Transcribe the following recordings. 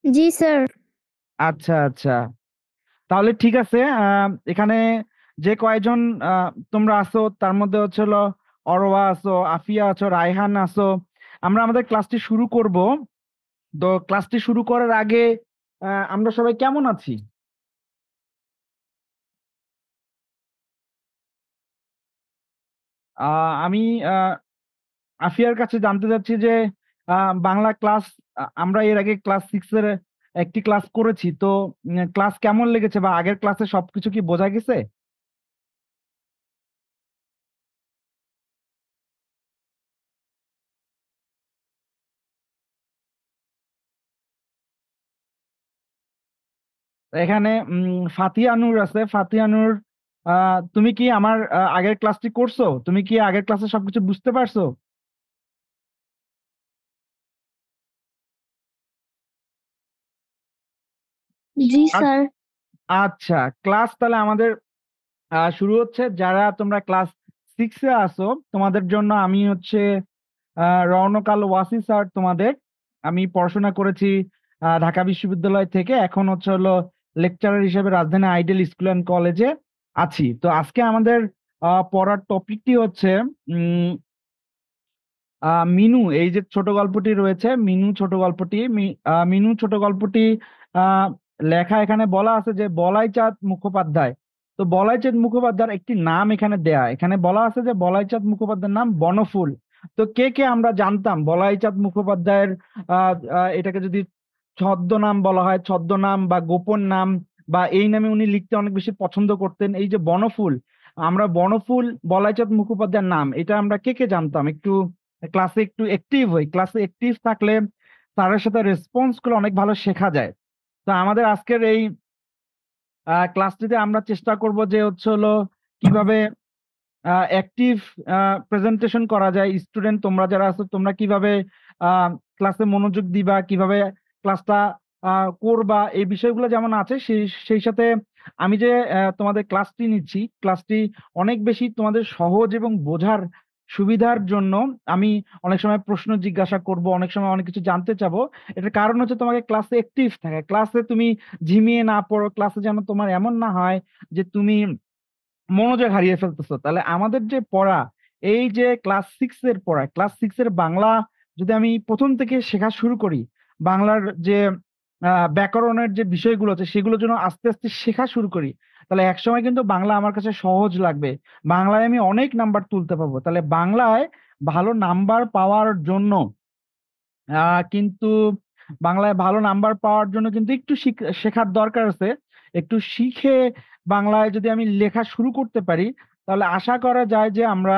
জি sir. আচ্ছা আচ্ছা, তাহলে ঠিক আছে। এখানে যে কয়জন তোমরা আছো তার মধ্যে হচ্ছে হলো অরোয়া আছো, আফিয়া আছো, রায়হান আছো। আমরা আমাদের ক্লাসটি শুরু করব। তো ক্লাসটি শুরু করার আগে আমরা সবাই কেমন আছি? আমি আফিয়ার কাছে জানতে চাচ্ছি যে বাংলা ক্লাস, আমরা এর আগে ক্লাস 6 এর একটি ক্লাস করেছি তো। ক্লাস কেমন লেগেছে বা আগের ক্লাসে সবকিছু কি বোঝা গেছে? এখানে ফাতিহা নূর আছে। ফাতিহা নূর, তুমি কি আমার আগের ক্লাসটি করছো? তুমি কি আগের ক্লাসে সবকিছু বুঝতে পারছো? জি আ- স্যার। আচ্ছা, ক্লাস তাহলে আমাদের শুরু হচ্ছে। যারা তোমরা ক্লাস 6-এ আসো তোমাদের জন্য আমি হচ্ছে রওনক আল ওয়াসি স্যার তোমাদের। আমি পড়াশোনা করেছি ঢাকা বিশ্ববিদ্যালয় থেকে, এখন হচ্ছে হলো লেকচারার হিসেবে রাজধানী আইডিয়াল স্কুল অ্যান্ড কলেজে আছি। তো আজকে আমাদের পড়ার টপিকটি হচ্ছে মিনু। এই যে ছোট গল্পটি রয়েছে, মিনু ছোট গল্পটি, মিনু ছোট গল্পটি আহ, লেখা এখানে বলা আছে যে বলাই চাঁদ মুখোপাধ্যায়। তো বলাই চাঁদ মুখোপাধ্যায়ের একটি নাম এখানে দেয়া, এখানে বলা আছে যে বলাই চাঁদ মুখোপাধ্যায়ের নাম বনফুল। তো কে কে আমরা জানতাম বলাই চাঁদ মুখোপাধ্যায়ের এটাকে যদি ছদ্মনাম বলা হয়, ছদ্মনাম বা গোপন নাম, বা এই নামে উনি লিখতে অনেক বেশি পছন্দ করতেন, এই যে বনফুল। আমরা বনফুল বলাই চাঁদ মুখোপাধ্যায়ের নাম, এটা আমরা কে কে জানতাম? একটু ক্লাসে একটু অ্যাক্টিভ হই, ক্লাসে অ্যাক্টিভ থাকলে স্যারের সাথে রেসপন্স গুলো অনেক ভালো শেখা যায়। তো আমাদের আজকের এই ক্লাসটিতে আমরা চেষ্টা করব যে হচ্ছে হলো কিভাবে অ্যাক্টিভ প্রেজেন্টেশন করা যায়। স্টুডেন্ট তোমরা যারা আছো তোমরা কিভাবে ক্লাসে মনোযোগ দিবা, কিভাবে ক্লাসটা করবা, এই বিষয়গুলো যেমন আছে সেই সেই সাথে আমি যে তোমাদের ক্লাসটি নিচ্ছি, ক্লাসটি অনেক বেশি তোমাদের সহজ এবং বোঝার সুবিধার জন্য আমি অনেক সময় প্রশ্ন জিজ্ঞাসা করব, অনেক সময় অনেক কিছু জানতে চাবো। এটার কারণ হচ্ছে তোমাকে ক্লাসে অ্যাক্টিভ থাকে, ক্লাসে তুমি ঝিমিয়ে না পড়ো, ক্লাসে যেন তোমার এমন না হয় যে তুমি মনোযোগ হারিয়ে ফেলতেছো। তাহলে আমাদের যে পড়া, এই যে ক্লাস 6 এর পড়া, ক্লাস 6 এর বাংলা যদি আমি প্রথম থেকে শেখা শুরু করি, বাংলার যে ব্যাকরণের যে বিষয়গুলো আছে সেগুলো যেন আস্তে আস্তে শেখা শুরু করি, তাহলে একসময় কিন্তু বাংলা আমার কাছে সহজ লাগবে, বাংলায় আমি অনেক নাম্বার তুলতে পারবো। তাহলে বাংলায় ভালো নাম্বার পাওয়ার জন্য কিন্তু বাংলায় ভালো নাম্বার পাওয়ার জন্য কিন্তু একটু শেখার দরকার আছে। একটু শিখে বাংলায় যদি আমি লেখা শুরু করতে পারি, তাহলে আশা করা যায় যে আমরা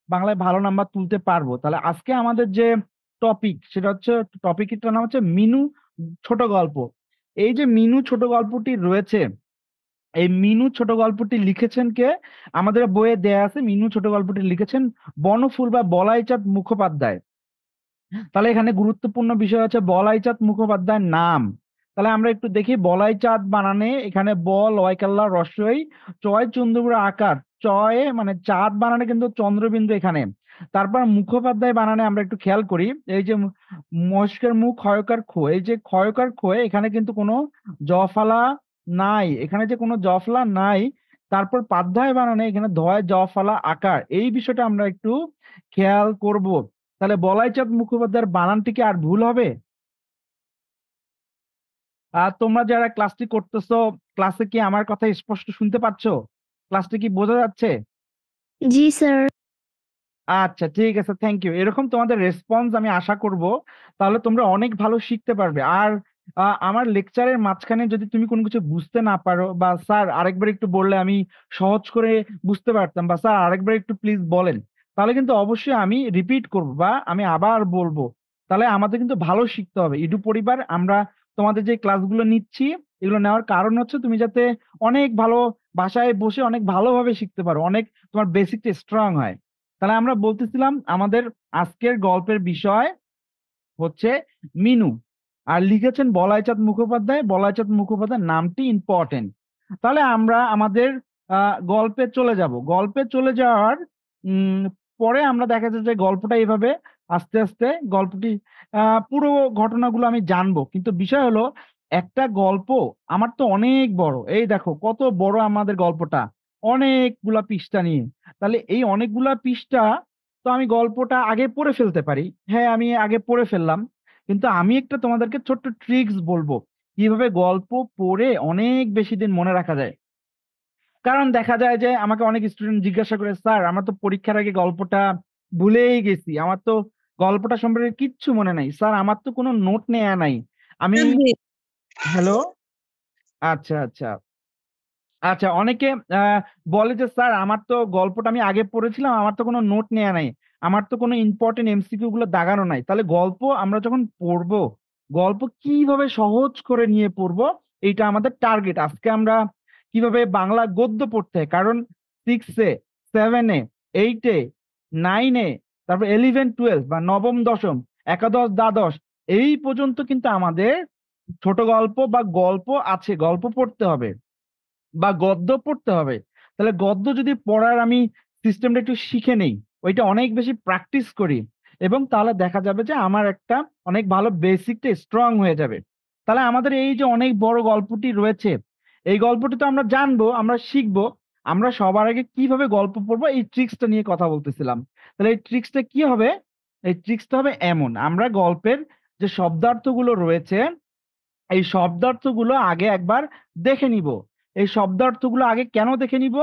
বাংলায় ভালো নাম্বার তুলতে পারবো। তাহলে আজকে আমাদের যে টপিক, সেটা হচ্ছে, টপিকটার নাম হচ্ছে মিনু ছোট গল্প। এই যে মিনু ছোট গল্পটি রয়েছে, এই মিনু ছোট গল্পটি লিখেছেন কে? আমাদের বইয়ে দেয়া আছে মিনু ছোট গল্পটি লিখেছেন বনফুল বা বলাইচাঁদ মুখোপাধ্যায়। তাহলে এখানে গুরুত্বপূর্ণ বিষয় হচ্ছে বলাইচাঁদ মুখোপাধ্যায়ের নাম। তাহলে আমরা একটু দেখি বলাইচাঁদ বানানে, এখানে লয়কাল্লা রস্বই, চয় চন্দ্রপুর আকার, চয়ে মানে চাঁদ বানানে কিন্তু চন্দ্রবিন্দু এখানে। তারপর মুখোপাধ্যায় বানানে আমরা একটু খেয়াল করি, এই যে মস্কের মুখ ক্ষয়কার খো, এই যে ক্ষয়কার খোয়ে এখানে কিন্তু কোনো জফলা নাই, এখানে যে কোনো জফলা নাই। তারপর পাধ্যায় বানানে এখানে ধয় জফলা আকার, এই বিষয়টা আমরা একটু খেয়াল করব। তাহলে বলাইচাঁদ মুখোপাধ্যায়ের বানানটি কি আর ভুল হবে? আর তোমরা যারা ক্লাসটি করতেছো, ক্লাসে কি আমার কথা স্পষ্ট শুনতে পাচ্ছো? ক্লাসটি কি বোঝা যাচ্ছে? জি স্যার। আচ্ছা ঠিক আছে, থ্যাংক ইউ। এরকম তোমাদের রেসপন্স আমি আশা করব, তাহলে তোমরা অনেক ভালো শিখতে পারবে। আর আমার লেকচারের মাঝখানে যদি তুমি কোনো কিছু বুঝতে না পারো, বা স্যার আরেকবার একটু বললে আমি সহজ করে বুঝতে পারতাম, বা স্যার আরেকবার একটু প্লিজ বলেন, তাহলে কিন্তু অবশ্যই আমি রিপিট করব বা আমি আবার বলবো। তাহলে আমাদের কিন্তু ভালো শিখতে হবে। ইডু পরিবার, আমরা তোমাদের যে ক্লাসগুলো নিচ্ছি, এগুলো নেওয়ার কারণ হচ্ছে তুমি যাতে অনেক ভালো বাসায় বসে অনেক ভালোভাবে শিখতে পারো, অনেক তোমার বেসিকটা স্ট্রং হয়। তাহলে আমরা বলতেছিলাম আমাদের আজকের গল্পের বিষয় হচ্ছে মিনু, আর লিখেছেন বলাইচাঁদ মুখোপাধ্যায়। বলাইচাঁদ মুখোপাধ্যায় নামটি ইম্পর্টেন্ট। তাহলে আমরা আমাদের গল্পে চলে যাব। গল্পে চলে যাওয়ার উম, পরে আমরা দেখা যায় যে গল্পটা এইভাবে আস্তে আস্তে গল্পটি পুরো ঘটনাগুলো আমি জানবো। কিন্তু বিষয় হলো একটা গল্প আমার তো অনেক বড়। এই দেখো কত বড় আমাদের গল্পটা, অনেকগুলা পৃষ্ঠা নিয়ে। তাহলে এই অনেকগুলা পৃষ্ঠা, তো আমি গল্পটা আগে পড়ে ফেলতে পারি। হ্যাঁ, আমি আগে পড়ে ফেললাম। কিন্তু আমি একটা তোমাদেরকে ছোট্ট ট্রিক্স বলবো কিভাবে গল্প পড়ে অনেক বেশি দিন মনে রাখা যায়। কারণ দেখা যায় যে আমাকে অনেক স্টুডেন্ট জিজ্ঞাসা করে, স্যার আমার তো পরীক্ষার আগে গল্পটা ভুলেই গেছি, আমার তো গল্পটা সম্পর্কে কিচ্ছু মনে নাই স্যার, আমার তো কোনো নোট নেয়া নাই। আমি হ্যালো, আচ্ছা আচ্ছা আচ্ছা, অনেকে বলে যে স্যার আমার তো গল্পটা আমি আগে পড়েছিলাম, আমার তো কোনো নোট নেয়া নাই, আমার তো কোনো ইম্পর্টেন্ট এমসিকিউ গুলো দাগানো নাই। তাহলে গল্প আমরা যখন পড়বো, গল্প কিভাবে সহজ করে নিয়ে পড়বো, এইটা আমাদের টার্গেট। আজকে আমরা কিভাবে বাংলা গদ্য পড়তে হয়, কারণ 6-এ, 7-এ, 8-এ, 9-এ, তারপর 11-12 বা নবম দশম, একাদশ দ্বাদশ, এই পর্যন্ত কিন্তু আমাদের ছোট গল্প বা গল্প আছে, গল্প পড়তে হবে বা গদ্য পড়তে হবে। তাহলে গদ্য যদি পড়ার আমি সিস্টেমটা একটু শিখে নেই, ওইটা অনেক বেশি প্র্যাকটিস করি, এবং তাহলে দেখা যাবে যে আমার একটা অনেক ভালো বেসিকটা স্ট্রং হয়ে যাবে। তাহলে আমাদের এই যে অনেক বড় গল্পটি রয়েছে, এই গল্পটি তো আমরা জানবো, আমরা শিখবো। আমরা সবার আগে কিভাবে গল্প পড়বো এই ট্রিক্সটা নিয়ে কথা বলতেছিলাম। তাহলে এই ট্রিক্সটা কি হবে? এই ট্রিক্সটা হবে এমন, আমরা গল্পের যে শব্দার্থগুলো রয়েছে, এই শব্দার্থগুলো আগে একবার দেখে নিব। এই শব্দার্থগুলো আগে কেন দেখে নিব?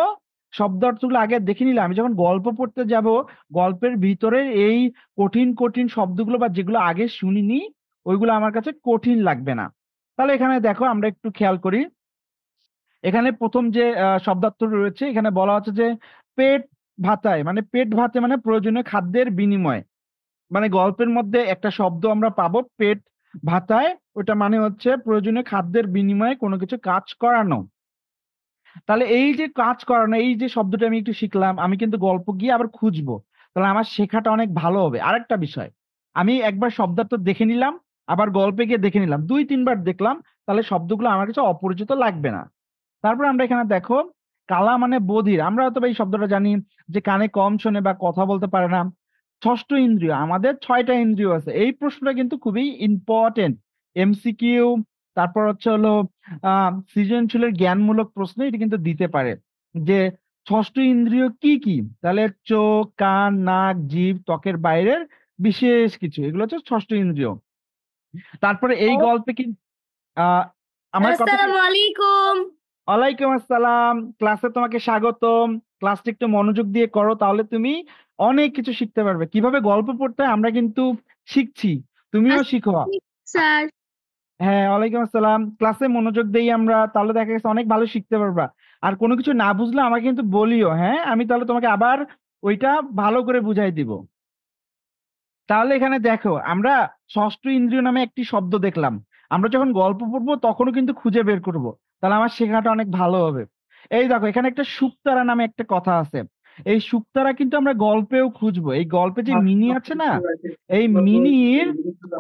শব্দার্থগুলো আগে দেখে নিলে আমি যখন গল্প পড়তে যাব, গল্পের ভিতরের এই কঠিন কঠিন শব্দগুলো বা যেগুলো আগে শুনিনি, ওইগুলো আমার কাছে কঠিন লাগবে না। তাহলে এখানে দেখো আমরা একটু খেয়াল করি। এখানে প্রথম যে শব্দার্থ রয়েছে, এখানে বলা হচ্ছে যে পেট ভাতায়, মানে পেট ভাতে মানে প্রয়োজনীয় খাদ্যের বিনিময়। মানে গল্পের মধ্যে একটা শব্দ আমরা পাবো, পেট ভাতায়, ওটা মানে হচ্ছে প্রয়োজনীয় খাদ্যের বিনিময়ে কোনো কিছু কাজ করানো। তাহলে এই যে কাজ করানো, এই যে শব্দটা আমি একটু শিখলাম, আমি কিন্তু গল্প গিয়ে আবার খুঁজবো। তাহলে আমার শেখাটা অনেক ভালো হবে। আরেকটা বিষয়, আমি একবার শব্দার্থ দেখে নিলাম, আবার গল্পে গিয়ে দেখে নিলাম, ২-৩ বার দেখলাম, তাহলে শব্দগুলো আমার কাছে অপরিচিত লাগবে না। তারপর আমরা এখানে দেখো, কালা মানে বধির। আমরা হয়তোবা এই শব্দটা জানি যে কানে কম শোনে বা কথা বলতে পারে না। ষষ্ঠ ইন্দ্রিয়, আমাদের ৬টা ইন্দ্রিয় আছে। এই প্রশ্নটা কিন্তু খুবই ইম্পর্টেন্ট। এমসিকিউ, তারপর হচ্ছে হলো সৃজনশীলের জ্ঞানমূলক প্রশ্ন এটা কিন্তু দিতে পারে যে ষষ্ঠ ইন্দ্রিয় কি কি। তাহলে চোখ, কান, নাক, জিভ, ত্বকের বাইরের বিশেষ কিছু, এগুলো হচ্ছে ষষ্ঠ ইন্দ্রিয়। তারপরে এই গল্পে কি আহ আমার কথা আসসালামু আলাইকুম। ওয়ালাইকুম আসসালাম। ক্লাসে তোমাকে স্বাগতম। ক্লাসটা একটু মনোযোগ দিয়ে করো, তাহলে তুমি অনেক কিছু শিখতে পারবে। কিভাবে গল্প পড়তে হয় আমরা কিন্তু শিখছি, তুমিও শিখো। স্যার। হ্যাঁ, ওয়ালাইকুম আসসালাম। ক্লাসে মনোযোগ দেই আমরা, তাহলে দেখা গেছে অনেক ভালো শিখতে পারবা। আর কোনো কিছু না বুঝলে আমাকে কিন্তু বলিও, হ্যাঁ? আমি তাহলে তোমাকে আবার ওইটা ভালো করে বুঝাই দিব। তাহলে এখানে দেখো আমরা ষষ্ঠ ইন্দ্রিয় নামে একটি শব্দ দেখলাম। আমরা যখন গল্প পড়বো তখনও কিন্তু খুঁজে বের করব। তাহলে আমার শেখাটা অনেক ভালো হবে। এই দেখো এখানে একটা শুকতারা নামে একটা কথা আছে। এই শুকতারা কিন্তু আমরা গল্পেও খুঁজবো। এই গল্পে যে মিনি আছে না, এই মিনির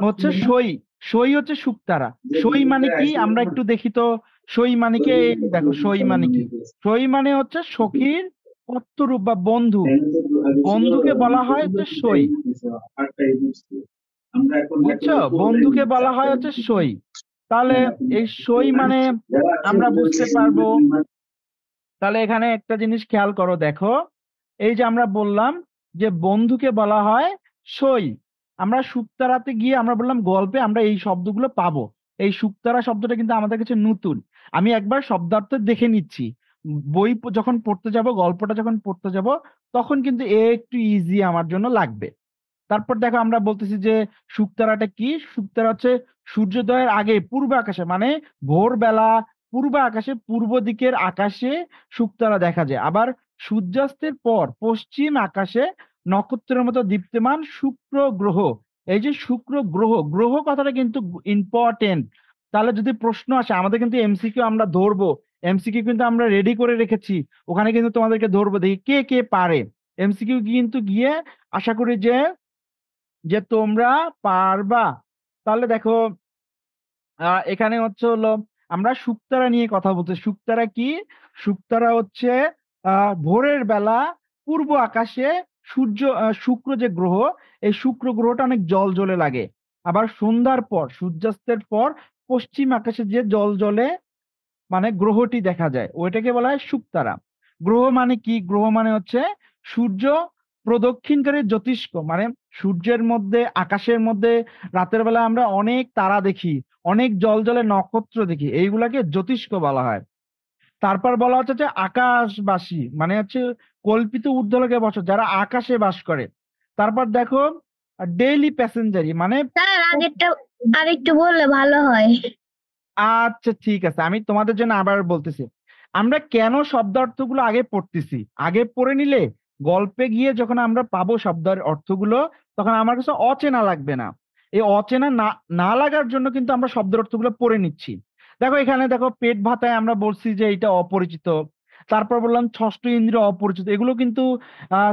হচ্ছে সই। সই হচ্ছে শুকতারা। সই মানে কি আমরা একটু দেখি তো। সই মানে কি, এই দেখো সই মানে কি। সই মানে হচ্ছে সখীর পত্তরূপ বা বন্ধু। বন্ধুকে বলা হয় হচ্ছে সই। বুঝছো, বন্ধুকে বলা হয় হচ্ছে সই। তাহলে এই সই মানে আমরা বুঝতে পারবো। তাহলে এখানে একটা জিনিস খেয়াল করো, দেখো এই যে আমরা বললাম যে বন্ধুকে বলা হয় সই। আমরা শুকতারাতে গিয়ে আমরা বললাম গল্পে আমরা এই শব্দগুলো পাবো। এই শুকতারা শব্দটা কিন্তু আমাদের কাছে নতুন। আমি একবার শব্দার্থ দেখে নিচ্ছি। যখন পড়তে যাব, গল্পটা যখন পড়তে যাব, তখন কিন্তু একটু ইজি আমার জন্য লাগবে। তারপর দেখো আমরা বলতেছি যে শুকতারাটা কি? শুকতারা হচ্ছে সূর্যোদয়ের আগে পূর্ব আকাশে, মানে ভোরবেলা পূর্ব আকাশে, পূর্ব দিকের আকাশে শুকতারা দেখা যায়। আবার সূর্যাস্তের পর পশ্চিম আকাশে নক্ষত্রের মতো দীপ্তিমান শুক্র গ্রহ। এই যে শুক্র গ্রহ, গ্রহ কথাটা কিন্তু ইম্পর্টেন্ট। তাহলে যদি প্রশ্ন আসে, আমাদের কিন্তু এমসিকিউ আমরা ধরবো। এমসিকিউ কিন্তু আমরা রেডি করে রেখেছি, ওখানে কিন্তু তোমাদেরকে ধরবো, দেখি কে কে পারে। এমসিকিউ কিন্তু গিয়ে আশা করি যে যে তোমরা পারবা। তাহলে দেখো এখানে হচ্ছে হলো আমরা শুকতারা নিয়ে কথা বলছি। শুকতারা কি? শুকতারা হচ্ছে ভোরের বেলা পূর্ব আকাশে শুক্র যে গ্রহ, এই শুক্র গ্রহটা অনেক জ্বলে লাগে। আবার সন্ধ্যার পর, সূর্যাস্তের পর পশ্চিম আকাশে যে জ্বলে মানে গ্রহটি দেখা যায়, ওইটাকে বলা হয় শুকতারা। গ্রহ মানে কি? গ্রহ মানে হচ্ছে সূর্য প্রদক্ষিণকারী জ্যোতিষ্ক, মানে সূর্যের মধ্যে, আকাশের মধ্যে রাতের বেলা আমরা অনেক তারা দেখি, অনেক জ্বলে নক্ষত্র দেখি, এইগুলাকে জ্যোতিষ্ক বলা হয়। তারপর বলা হচ্ছে যে আকাশবাসী, মানে হচ্ছে কল্পিত ঊর্ধ্বলোকে বসে যারা আকাশে বাস করে। তারপর দেখো ডেইলি প্যাসেঞ্জারি, মানে স্যার আরেকটু বললে ভালো হয়। আচ্ছা ঠিক আছে, আমি তোমাদের জন্য আবার বলতেছি। আমরা কেন শব্দার্থগুলো আগে পড়তেছি, আগে পড়ে নিলে গল্পে গিয়ে যখন আমরা পাবো শব্দের অর্থগুলো, তখন আমার কাছে অচেনা লাগবে না। এই অচেনা না না লাগার জন্য কিন্তু আমরা শব্দের অর্থগুলো পড়ে নিচ্ছি। দেখো এখানে দেখো, পেট ভাতায় আমরা বলছি যে এটা অপরিচিত। তারপর বললাম ষষ্ঠ ইন্দ্রিয় অপরিচিত। এগুলো কিন্তু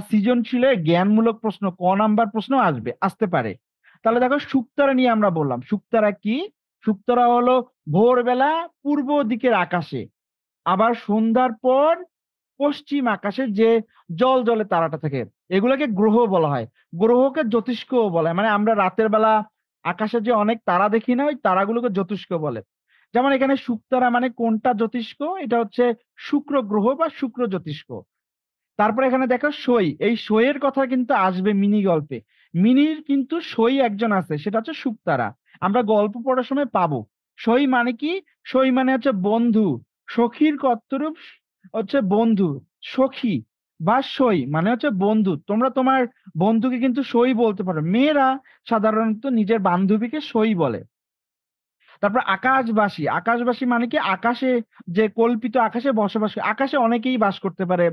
সৃজনশীলে জ্ঞানমূলক প্রশ্ন, নাম্বার প্রশ্ন আসতে পারে। তাহলে দেখো শুকতারা নিয়ে আমরা বললাম। শুকতারা কি? শুকতারা হলো ভোরবেলা পূর্ব দিকের আকাশে, আবার সন্ধ্যার পর পশ্চিম আকাশে যে জ্বলে তারাটা থাকে, এগুলোকে গ্রহ বলা হয়। গ্রহকে জ্যোতিষ্কও বলা হয়, মানে আমরা রাতের বেলা আকাশে যে অনেক তারা দেখি না, ওই তারাগুলোকে জ্যোতিষ্ক বলে। যেমন এখানে শুকতারা মানে কোনটা জ্যোতিষ্ক? এটা হচ্ছে শুক্র গ্রহ বা শুক্র জ্যোতিষ্ক। তারপরে এখানে দেখো সই, এই সইয়ের কথা কিন্তু আসবে মিনি গল্পে। মিনির কিন্তু সই একজন আছে, সেটা হচ্ছে শুকতারা। আমরা গল্প পড়ার সময় পাবো। সই মানে কি? সই মানে হচ্ছে বন্ধু, সখীর কর্তরূপ হচ্ছে বন্ধু, সখী বা সই মানে হচ্ছে বন্ধু। তোমরা তোমার বন্ধুকে কিন্তু সই বলতে পারো। মেয়েরা সাধারণত নিজের বান্ধবীকে সই বলে। তারপর আকাশবাসী, আকাশবাসী মানে কি? আকাশে যে কল্পিত আকাশে বসবাস করে। আকাশে অনেকেই বাস করতে পারে।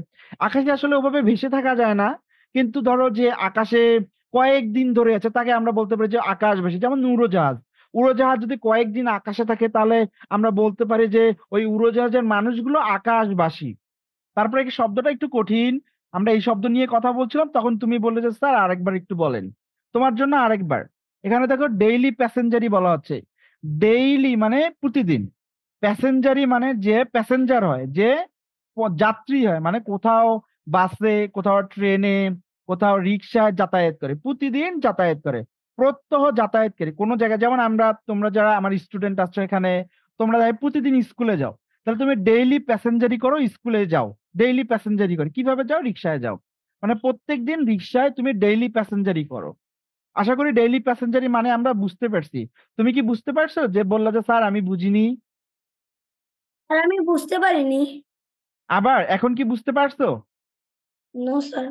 আকাশে আসলে ওভাবে ভেসে থাকা যায় না, কিন্তু ধরো যে আকাশে কয়েকদিন ধরে আছে, তাকে আমরা বলতে পারি যে আকাশবাসী। যেমন উড়োজাহাজ, উড়োজাহাজ যদি কয়েকদিন আকাশে থাকে, তাহলে আমরা বলতে পারি যে ওই উড়োজাহাজের মানুষগুলো আকাশবাসী। তারপরে কি শব্দটা একটু কঠিন, আমরা এই শব্দ নিয়ে কথা বলছিলাম, তখন তুমি বললে যে স্যার আরেকবার একটু বলেন। তোমার জন্য আরেকবার। এখানে দেখো ডেইলি প্যাসেঞ্জারি বলা হচ্ছে। ডেইলি মানে প্রতিদিন, প্যাসেঞ্জারি মানে যে প্যাসেঞ্জার হয়, যে যাত্রী হয়, মানে কোথাও বাসে, কোথাও ট্রেনে, কোথাও রিক্সায় যাতায়াত করে, প্রতিদিন যাতায়াত করে, প্রত্যহ যাতায়াত করে কোনো জায়গায়। যেমন আমরা, তোমরা যারা আমার স্টুডেন্ট আছো এখানে, তোমরা প্রতিদিন স্কুলে যাও, তাহলে তুমি ডেইলি প্যাসেঞ্জারি করো, স্কুলে যাও ডেইলি প্যাসেঞ্জারি করে। কিভাবে যাও? রিক্সায় যাও, মানে প্রত্যেকদিন রিক্সায় তুমি ডেইলি প্যাসেঞ্জারি করো। আশা করি ডেইলি প্যাসেঞ্জারি মানে আমরা বুঝতে পারছি। তুমি কি বুঝতে পারছো? যে বললা যে স্যার আমি বুঝিনি, আর আমি বুঝতে পারিনি। আবার এখন কি বুঝতে পারছো? No sir.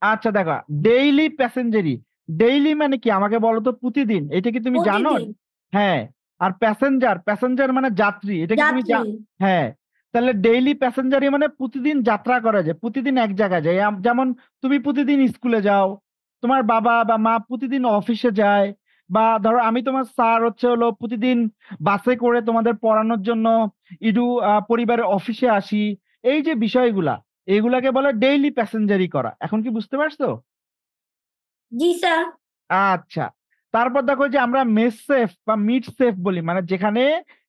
আচ্ছা দেখো, ডেইলি প্যাসেঞ্জারি, ডেইলি মানে কি আমাকে বলো তো? প্রতিদিন, এটা কি তুমি জানো? প্রতিদিন হ্যাঁ। আর প্যাসেঞ্জার, প্যাসেঞ্জার মানে যাত্রী, এটা কি তুমি যাত্রী। হ্যাঁ। তাহলে ডেইলি প্যাসেঞ্জারি মানে প্রতিদিন যাত্রা করা যায়, প্রতিদিন এক জায়গায় যায়। যেমন তুমি প্রতিদিন স্কুলে যাও, তোমার বাবা বা মা প্রতিদিন অফিসে যায়, বা ধরো আমি তোমার স্যার হচ্ছে হলো প্রতিদিন বাসে করে তোমাদের পড়ানোর জন্য পরিবারের অফিসে আসি। এই যে বিষয়গুলা, এগুলাকে বলে ডেইলি প্যাসেঞ্জারি করা। এখন কি বুঝতে পারছো? জি স্যার। আচ্ছা। তারপর দেখো যে আমরা মেস সেফ বা মিট সেফ বলি, মানে যেখানে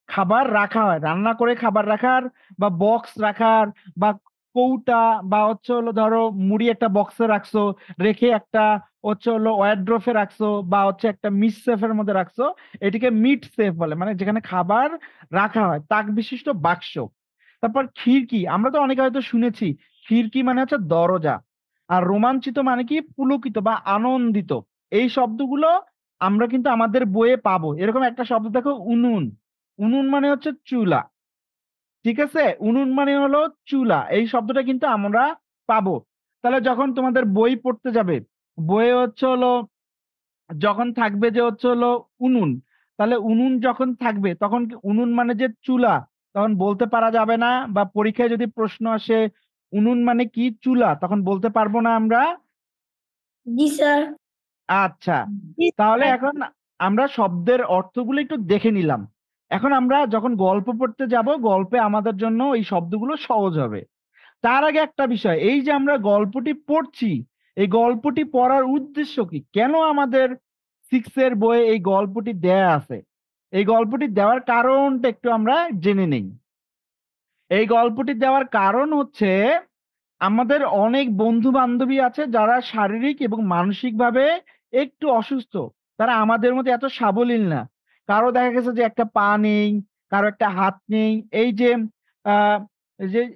খাবার রাখা হয়, রান্না করে খাবার রাখার, বা বক্স রাখার, বা কৌটা, বা হচ্ছে হলো ধরো মুড়ি একটা বক্সে রাখছো, রেখে একটা হচ্ছে হলো ওয়ারড্রোফে রাখছো, বা হচ্ছে একটা মিট সেফের মধ্যে রাখছো, এটিকে মিট সেফ বলে, মানে যেখানে খাবার রাখা হয়, তাক বিশিষ্ট বাক্স। তারপর খিড়কি, আমরা তো অনেকে হয়তো শুনেছি, খিড়কি মানে হচ্ছে দরজা। আর রোমাঞ্চিত মানে কি? পুলকিত বা আনন্দিত। এই শব্দগুলো আমরা কিন্তু আমাদের বইয়ে পাবো। এরকম একটা শব্দ দেখো, উনুন। উনুন মানে হচ্ছে চুলা, ঠিক আছে? উনুন মানে হলো চুলা, এই শব্দটা কিন্তু আমরা পাবো। তাহলে যখন তোমাদের বই পড়তে যাবে, বইয়ে হচ্ছে হলো যখন থাকবে যে হচ্ছে হলো উনুন, তাহলে উনুন যখন থাকবে তখন কি উনুন মানে যে চুলা, তখন বলতে পারা যাবে না। বা পরীক্ষায় যদি প্রশ্ন আসে উনুন মানে কি চুলা, তখন বলতে পারবো না আমরা। জি স্যার। আচ্ছা, তাহলে এখন আমরা শব্দের অর্থগুলো একটু দেখে নিলাম। এখন আমরা যখন গল্প পড়তে যাব, গল্পে আমাদের জন্য এই শব্দগুলো সহজ হবে। তার আগে একটা বিষয়, এই যে আমরা গল্পটি পড়ছি, এই গল্পটি পড়ার উদ্দেশ্য কি? কেন আমাদের সিক্সের বইয়ে এই গল্পটি দেয়া আছে? এই গল্পটি দেওয়ার কারণটা একটু আমরা জেনে নেই। এই গল্পটি দেওয়ার কারণ হচ্ছে আমাদের অনেক বন্ধু-বান্ধবী আছে যারা শারীরিক এবং মানসিকভাবে একটু অসুস্থ। তারা আমাদের মতো এত সাবলীল না। কারো দেখা গেছে যে একটা পা নেই, কারো একটা হাত নেই। আ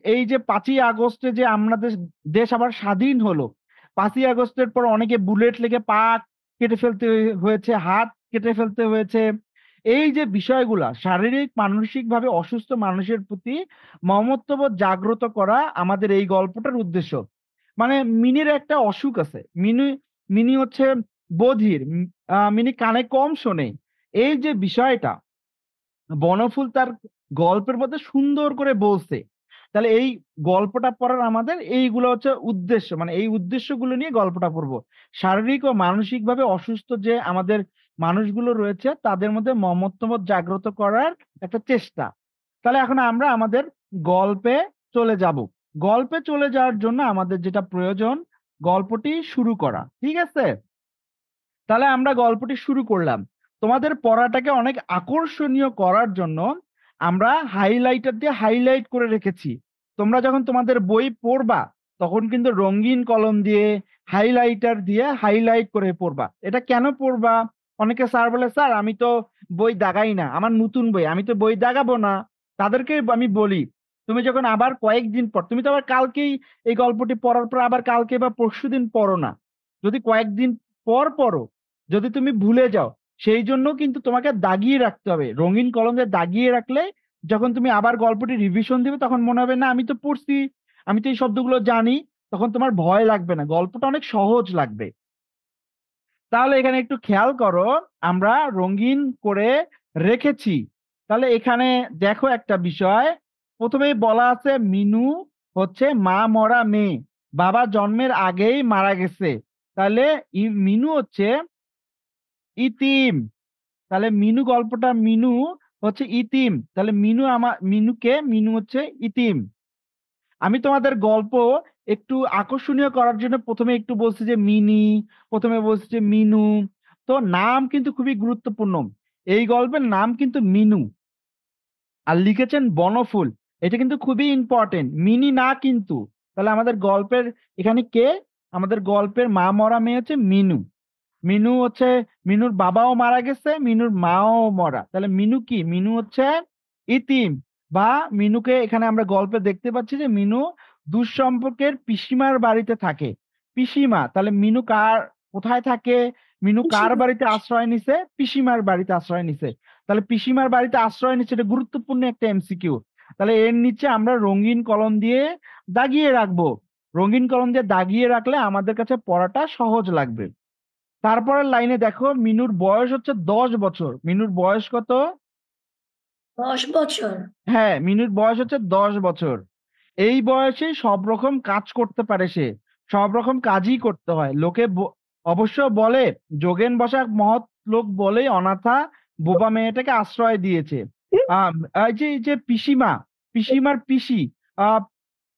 এই যে ৫ই আগস্টে যে আমাদের দেশ আবার স্বাধীন হলো। ৫ই আগস্টের পর অনেকে বুলেট লেগে পা কেটে ফেলতে হয়েছে, হাত কেটে ফেলতে হয়েছে। এই যে বিষয়গুলা শারীরিক মানসিকভাবে অসুস্থ মানুষের প্রতি মমত্ববোধ জাগ্রত করা আমাদের এই গল্পটার উদ্দেশ্য। মানে মিনির একটা অসুখ আছে। মিনি হচ্ছে বধির। মিনি কানে কম শোনে। এই যে বিষয়টা বনফুল তার গল্পের মধ্যে সুন্দর করে বলছে। তাহলে এই গল্পটা পড়ার আমাদের এইগুলো হচ্ছে উদ্দেশ্য। মানে এই উদ্দেশ্যগুলো নিয়ে গল্পটা পড়বো। শারীরিক ও মানসিকভাবে অসুস্থ যে আমাদের মানুষগুলো রয়েছে তাদের মধ্যে মমত্ববোধ জাগ্রত করার একটা চেষ্টা। তাহলে এখন আমরা আমাদের গল্পে চলে যাব। গল্পে চলে যাওয়ার জন্য আমাদের যেটা প্রয়োজন গল্পটি শুরু করা। ঠিক আছে? তাহলে আমরা গল্পটি শুরু করলাম। তোমাদের পড়াটাকে অনেক আকর্ষণীয় করার জন্য আমরা হাইলাইটার দিয়ে হাইলাইট করে রেখেছি। তোমরা যখন তোমাদের বই পড়বা, তখন কিন্তু রঙিন কলম দিয়ে, হাইলাইটার দিয়ে হাইলাইট করে পড়বা। এটা কেন পড়বা? অনেকে স্যার বলে, "স্যার আমি তো বই দাগাই না। আমার নতুন বই। আমি তো বই দাগাবো না।" তাদেরকে আমি বলি, "তুমি যখন আবার কয়েকদিন পর, তুমি তো আবার কালকেই এই গল্পটি পড়ার পর আবার কালকে বা পরশুদিন পড়ো না। যদি কয়েকদিন পর পড়ো, যদি তুমি ভুলে যাও, সেইজন্য কিন্তু তোমাকে দাগিয়ে রাখতে হবে। রঙিন কলম দিয়ে দাগিয়ে রাখলে যখন তুমি আবার গল্পটি রিভিশন দিবে তখন মনে হবে, না আমি তো পড়ছি, আমি তো এই শব্দগুলো জানি। তখন তোমার ভয় লাগবে না। গল্পটা অনেক সহজ লাগবে। তাহলে এখানে একটু খেয়াল করো, আমরা রঙিন করে রেখেছি। তাহলে এখানে দেখো একটা বিষয়। ১ম এই বলা আছে মিনু হচ্ছে মা মরা মেয়ে। বাবা জন্মের আগেই মারা গেছে। তাহলে মিনু হচ্ছে ইতিম। তাহলে মিনু গল্পটা মিনু হচ্ছে ইতিম। তাহলে মিনু হচ্ছে ইতিম। আমি তোমাদের গল্প একটু আকর্ষণীয় করার জন্য ১ম এ একটু বলছি যে মিনি, ১ম এ বলছি যে মিনু। তো নাম কিন্তু খুবই গুরুত্বপূর্ণ। এই গল্পের নাম কিন্তু মিনু। আর লিখেছেন বনফুল। এটা কিন্তু খুবই ইম্পোর্টেন্ট। মিনি না কিন্তু। তাহলে আমাদের গল্পের এখানে কে? আমাদের গল্পের মা মরা মেয়ে হচ্ছে মিনু। মিনু হচ্ছে মিনুর বাবাও মারা গেছে, মিনুর মাও মরা। তাহলে মিনু কি? মিনু হচ্ছে ইতিম বা মিনুকে এখানে আমরা গল্পে দেখতে পাচ্ছি যে মিনু দূরসম্পর্কের পিসিমার বাড়িতে থাকে। পিসিমা, তাহলে মিনু কোথায় থাকে? মিনু কার বাড়িতে আশ্রয় নিছে? পিসিমার বাড়িতে আশ্রয় নিছে। তাহলে পিসিমার বাড়িতে আশ্রয় নিচ্ছে, এটা গুরুত্বপূর্ণ একটা এমসিকিউ। তাহলে এর নিচে আমরা রঙিন কলম দিয়ে দাগিয়ে রাখবো। রঙিন কলম দিয়ে দাগিয়ে রাখলে আমাদের কাছে পড়াটা সহজ লাগবে। তারপরের লাইনে দেখো মিনুর বয়স হচ্ছে ১০ বছর। মিনুর বয়স কত? ১০ বছর। হ্যাঁ, মিনুর বয়স হচ্ছে ১০ বছর। এই বয়সেই সব রকম কাজ করতে পারে সে। সব রকম কাজই করতে হয়। লোকে অবশ্য বলে যোগেন বসাক মহৎ লোক বলেই অনাথা বোবা মেয়েটাকে আশ্রয় দিয়েছে। আম এই যে পিসিমার পিসি, আ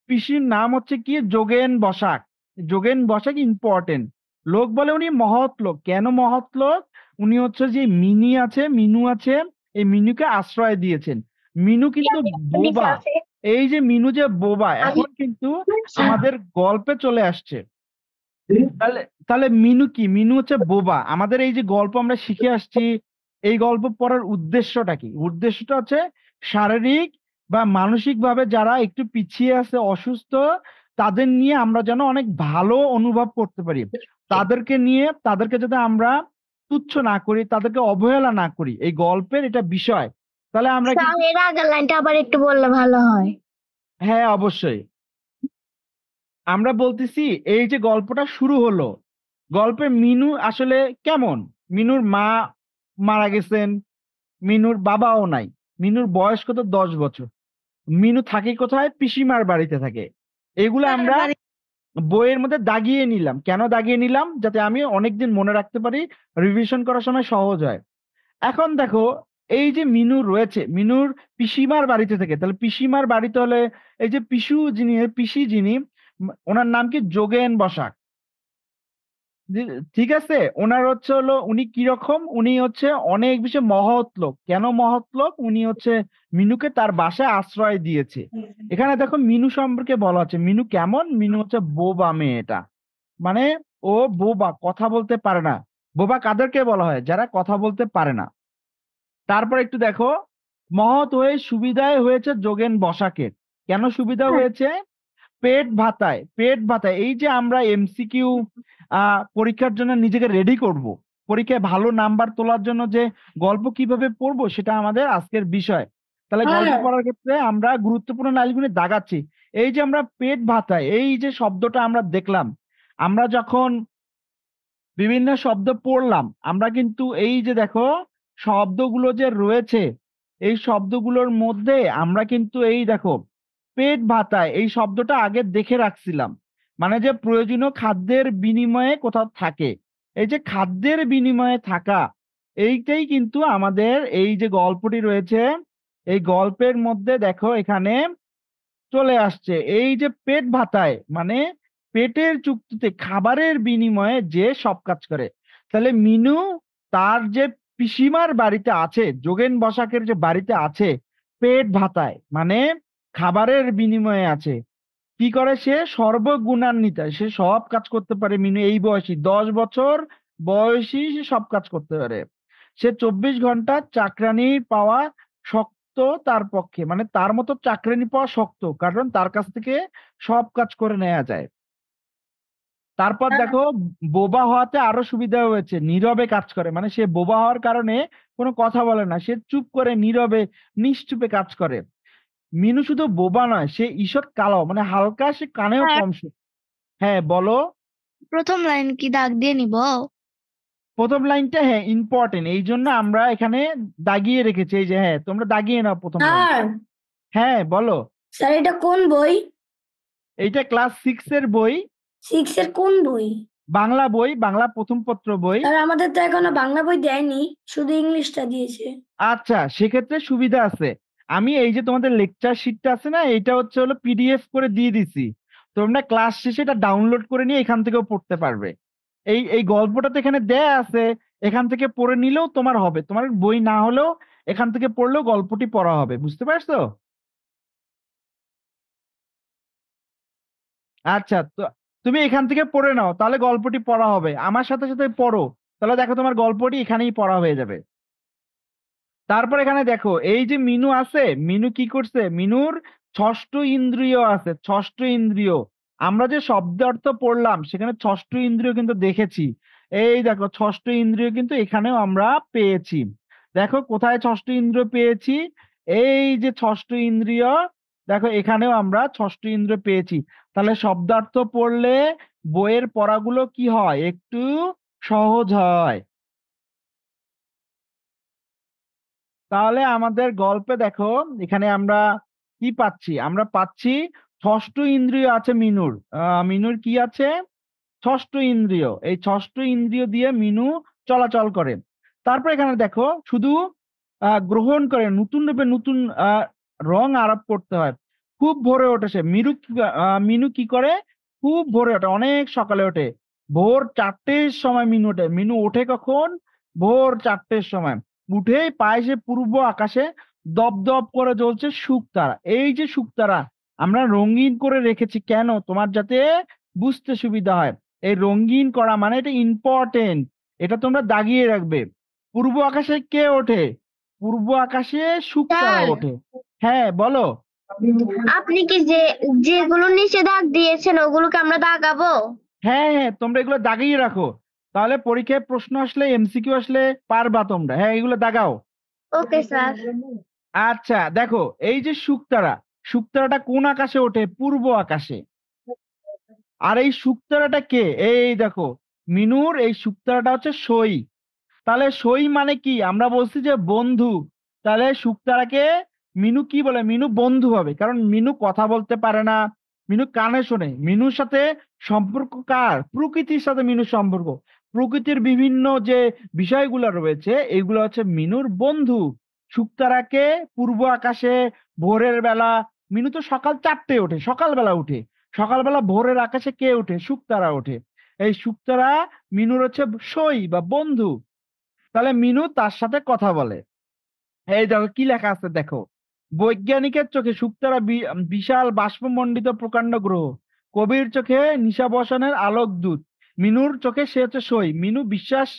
পিসির নাম হচ্ছে কি যোগেন বসাক। যোগেন বসাক ইম্পর্টেন্ট। লোক বলে উনি মহৎ লোক। কেন মহৎ লোক? উনি হচ্ছে যে মিনু আছে, এই মিনুকে আশ্রয় দিয়েছেন। মিনু কিন্তু বোবা। এই যে মিনু যে বোবা এখন কিন্তু আমাদের গল্পে চলে আসছে। তাহলে তাহলে মিনু কি? মিনু হচ্ছে বোবা। আমাদের এই যে গল্প আমরা শিখে আসছি, এই গল্প পড়ার উদ্দেশ্যটা কি? উদ্দেশ্যটা হচ্ছে শারীরিক বা মানসিকভাবে যারা একটু পিছিয়ে আছে, অসুস্থ, তাদের নিয়ে আমরা যেন অনেক ভালো অনুভব করতে পারি। তাদেরকে যাতে আমরা তুচ্ছ না করি, তাদেরকে অবহেলা না করি। এই গল্পের এটা বিষয়। তাহলে আমরা স্যার কিন্তু এর আগের লাইনটা আবার একটু বললে ভালো হয়। হ্যাঁ, অবশ্যই। আমরা বলতেছি এই যে গল্পটা শুরু হলো, গল্পে মিনু আসলে কেমন? মিনুর মা মারা গেছেন, মিনুর বাবাও নাই। মিনুর বয়স কত? ১০ বছর। মিনু থাকে কোথায়? পিসিমার বাড়িতে থাকে। এগুলো আমরা বইয়ের মধ্যে দাগিয়ে নিলাম। কেন দাগিয়ে নিলাম? যাতে আমি অনেকদিন মনে রাখতে পারি, রিভিশন করার সময় সহজ হয়। এখন দেখো এই যে মিনু রয়েছে, মিনুর পিসিমার বাড়িতে থাকে। তাহলে পিসিমার বাড়িতে হলে এই যে পিসি যিনি ওনার নাম কি? যোগেন বসাক। ঠিক আছে, ওনার হচ্ছে হলো উনি কিরকম, উনি হচ্ছে অনেক বেশি মহৎ লোক। কেন মহৎ লোক? উনি হচ্ছে মিনুকে তার বাসায় আশ্রয় দিয়েছে। এখানে দেখো মিনু সম্পর্কে বলা হচ্ছে মিনু কেমন, মিনু হচ্ছে বোবা মেয়ে। এটা মানে ও বোবা, কথা বলতে পারে না। বোবা কাদেরকে বলা হয়? যারা কথা বলতে পারে না। তারপর একটু দেখো, মহৎ হয়ে সুবিধায় হয়েছে যোগেন বসাকের। কেন সুবিধা হয়েছে? পেট ভাতায়, পেট ভাতায়। এই যে আমরা এমসিকিউ পরীক্ষার জন্য নিজেকে রেডি করব, পরীক্ষায় ভালো নাম্বার তোলার জন্য যে গল্প কিভাবে পড়বো সেটা আমাদের আজকের বিষয়। তাহলে গল্প পড়ার ক্ষেত্রে আমরা গুরুত্বপূর্ণ লাইনগুলি দাগাচ্ছি। এই যে আমরা পেট ভাতায়, এই যে শব্দটা আমরা দেখলাম, আমরা যখন বিভিন্ন শব্দ পড়লাম, আমরা কিন্তু এই যে দেখো শব্দগুলো যে রয়েছে, এই শব্দগুলোর মধ্যে আমরা কিন্তু এই দেখো পেট ভাতায় এই শব্দটা আগে দেখে রাখছিলাম। মানে যে প্রয়োজনীয় খাদ্যের বিনিময়ে কোথাও থাকে, এই যে খাদ্যের বিনিময়ে থাকা, এইটাই কিন্তু আমাদের এই যে গল্পটি রয়েছে, এই গল্পের মধ্যে দেখো এখানে চলে আসছে। এই যে পেট ভাতায় মানে পেটের চুক্তিতে খাবারের বিনিময়ে যে সব কাজ করে। তাহলে মিনু তার যে পিসিমার বাড়িতে আছে, যোগেন বসাকের যে বাড়িতে আছে, পেট ভাতায় মানে খাবারের বিনিময়ে আছে। কি করে সে? সর্বগুণান্বিত, সে সব কাজ করতে পারে। মিনু এই বয়সী 10 বছর বয়সী সে সব কাজ করতে পারে। সে 24 ঘন্টা চাকরানি পাওয়া শক্ত তার পক্ষে, মানে তার মতো চাকরানি পাওয়া শক্ত, কারণ তার কাছ থেকে সব কাজ করে নেওয়া যায়। তারপর দেখো বোবা হওয়াতে আরো সুবিধা হয়েছে, নীরবে কাজ করে। মানে সে বোবা হওয়ার কারণে কোনো কথা বলে না, সে চুপ করে নীরবে নিশ্চুপে কাজ করে। মিনু শুধু বোবা নয়, সে ঈষৎ কালো, মানে হালকা, সে কানেও স্যার, কম হ্যাঁ বলো। প্রথম লাইন কি দাগ দিয়ে নিব? প্রথম লাইনটা হ্যাঁ ইম্পর্টেন্ট, এই জন্য আমরা এখানে দাগিয়ে রেখেছি। এই যে হ্যাঁ, তোমরা দাগিয়ে নাও প্রথম লাইন। স্যার, হ্যাঁ বলো। স্যার এটা কোন বই? এইটা ক্লাস 6 এর বই, 6 এর কোন বই? বাংলা বই, বাংলা প্রথম পত্র বই। স্যার আমাদের তো এখনো বাংলা বই দেয়নি, শুধু ইংলিশটা দিয়েছে। আচ্ছা, সেক্ষেত্রে সুবিধা আছে। আমি এই যে তোমাদের লেকচার শিটটা আছে না, এটা হচ্ছে হলো পিডিএফ করে দিয়ে দিছি। তোমরা ক্লাস শেষে এটা ডাউনলোড করে নিয়ে এখান থেকেও পড়তে পারবে। এই এই গল্পটা তো এখানে দেয়া আছে, এখান থেকে পড়ে নিলেও তোমার হবে। তোমার বই না হলেও এখান থেকে পড়লেও গল্পটি পড়া হবে। বুঝতে পারছো? আচ্ছা, তো তুমি এখান থেকে পড়ে নাও, তাহলে গল্পটি পড়া হবে। আমার সাথে সাথে পড়ো, তাহলে দেখো তোমার গল্পটি এখানেই পড়া হয়ে যাবে। তারপর এখানে দেখো এই যে মিনু আছে, মিনু কি করছে? মিনুর ষষ্ঠ ইন্দ্রিয় আছে, ষষ্ঠ ইন্দ্রিয়। আমরা যে শব্দ অর্থ পড়লাম সেখানে ষষ্ঠ ইন্দ্রিয় কিন্তু দেখেছি। এই দেখো ষষ্ঠ ইন্দ্রিয় কিন্তু এখানেও আমরা পেয়েছি। দেখো কোথায় ষষ্ঠ ইন্দ্রিয় পেয়েছি? এই যে ষষ্ঠ ইন্দ্রিয়, দেখো এখানেও আমরা ষষ্ঠ ইন্দ্রিয় পেয়েছি। তাহলে শব্দার্থ পড়লে বইয়ের পড়াগুলো কি হয়? একটু সহজ হয়। তাহলে আমাদের গল্পে দেখো এখানে আমরা কি পাচ্ছি? আমরা পাচ্ছি ষষ্ঠ ইন্দ্রিয় আছে মিনুর। মিনুর কি আছে? ষষ্ঠ ইন্দ্রিয়। এই ষষ্ঠ ইন্দ্রিয় দিয়ে মিনু চলাচল করে। তারপর এখানে দেখো শুধু গ্রহণ করে, নতুন রূপে নতুন রং আরোপ করতে হয়। খুব ভোরে ওঠে সে। মিনু কি করে? খুব ভোরে ওঠে, অনেক সকালে ওঠে। ভোর 4টের সময় মিনু ওঠে। মিনু ওঠে কখন? ভোর 4টের সময়। উঠেই পায় সে পূর্ব আকাশে দপদপ করে জ্বলছে শুকতারা। এই যে শুকতারা আমরা রঙিন করে রেখেছি কেন? তোমার যাতে বুঝতে সুবিধা হয়। এই রঙিন করা মানে এটা ইম্পর্টেন্ট, এটা তোমরা দাগিয়ে রাখবে। পূর্ব আকাশে কে ওঠে? পূর্ব আকাশে শুকতারা স্যার, ওঠে। হ্যাঁ বলো। আপনি কি যেগুলো নিচে দাগ দিয়েছেন ওগুলোকে আমরা দাগাবো? হ্যাঁ হ্যাঁ, তোমরা এগুলো দাগিয়ে রাখো, তাহলে পরীক্ষায় প্রশ্ন আসলে, এমসিকিউ আসলে পারবা তোমরা। হ্যাঁ, এগুলো দাগাও। Okay sir. আচ্ছা দেখো এই যে শুকতারা, শুকতারাটা কোন আকাশে ওঠে? পূর্ব আকাশে। আর এই শুকতারাটা কে? এই দেখো মিনুর এই শুকতারাটা হচ্ছে সই। তাহলে সই মানে কি? আমরা বলছি যে বন্ধু। তাহলে শুকতারাকে মিনু কি বলে? মিনু বন্ধু হবে, কারণ মিনু কথা বলতে পারে না, মিনু কানে শোনে। মিনুর সাথে সম্পর্ক কার? প্রকৃতির সাথে মিনুর সম্পর্ক। প্রকৃতির বিভিন্ন যে বিষয়গুলো রয়েছে এগুলো হচ্ছে মিনুর বন্ধু। শুকতারাকে পূর্ব আকাশে ভোরের বেলা, মিনু তো সকাল 4টে ওঠে, সকালবেলা উঠে। সকালবেলা ভোরের আকাশে কে ওঠে? শুকতারা ওঠে। এই শুক্তারা মিনুর হচ্ছে সই বা বন্ধু। তাহলে মিনু তার সাথে কথা বলে। এই দেখো কি লেখা আছে দেখো, বৈজ্ঞানিকের চোখে শুক্তারা বিশাল বাষ্পমণ্ডিত প্রকাণ্ড গ্রহ, কবির চোখে নিশাবসানের আলোক দূত, মিনুর চোখে সে হচ্ছে সই। মিনু বিশ্বাস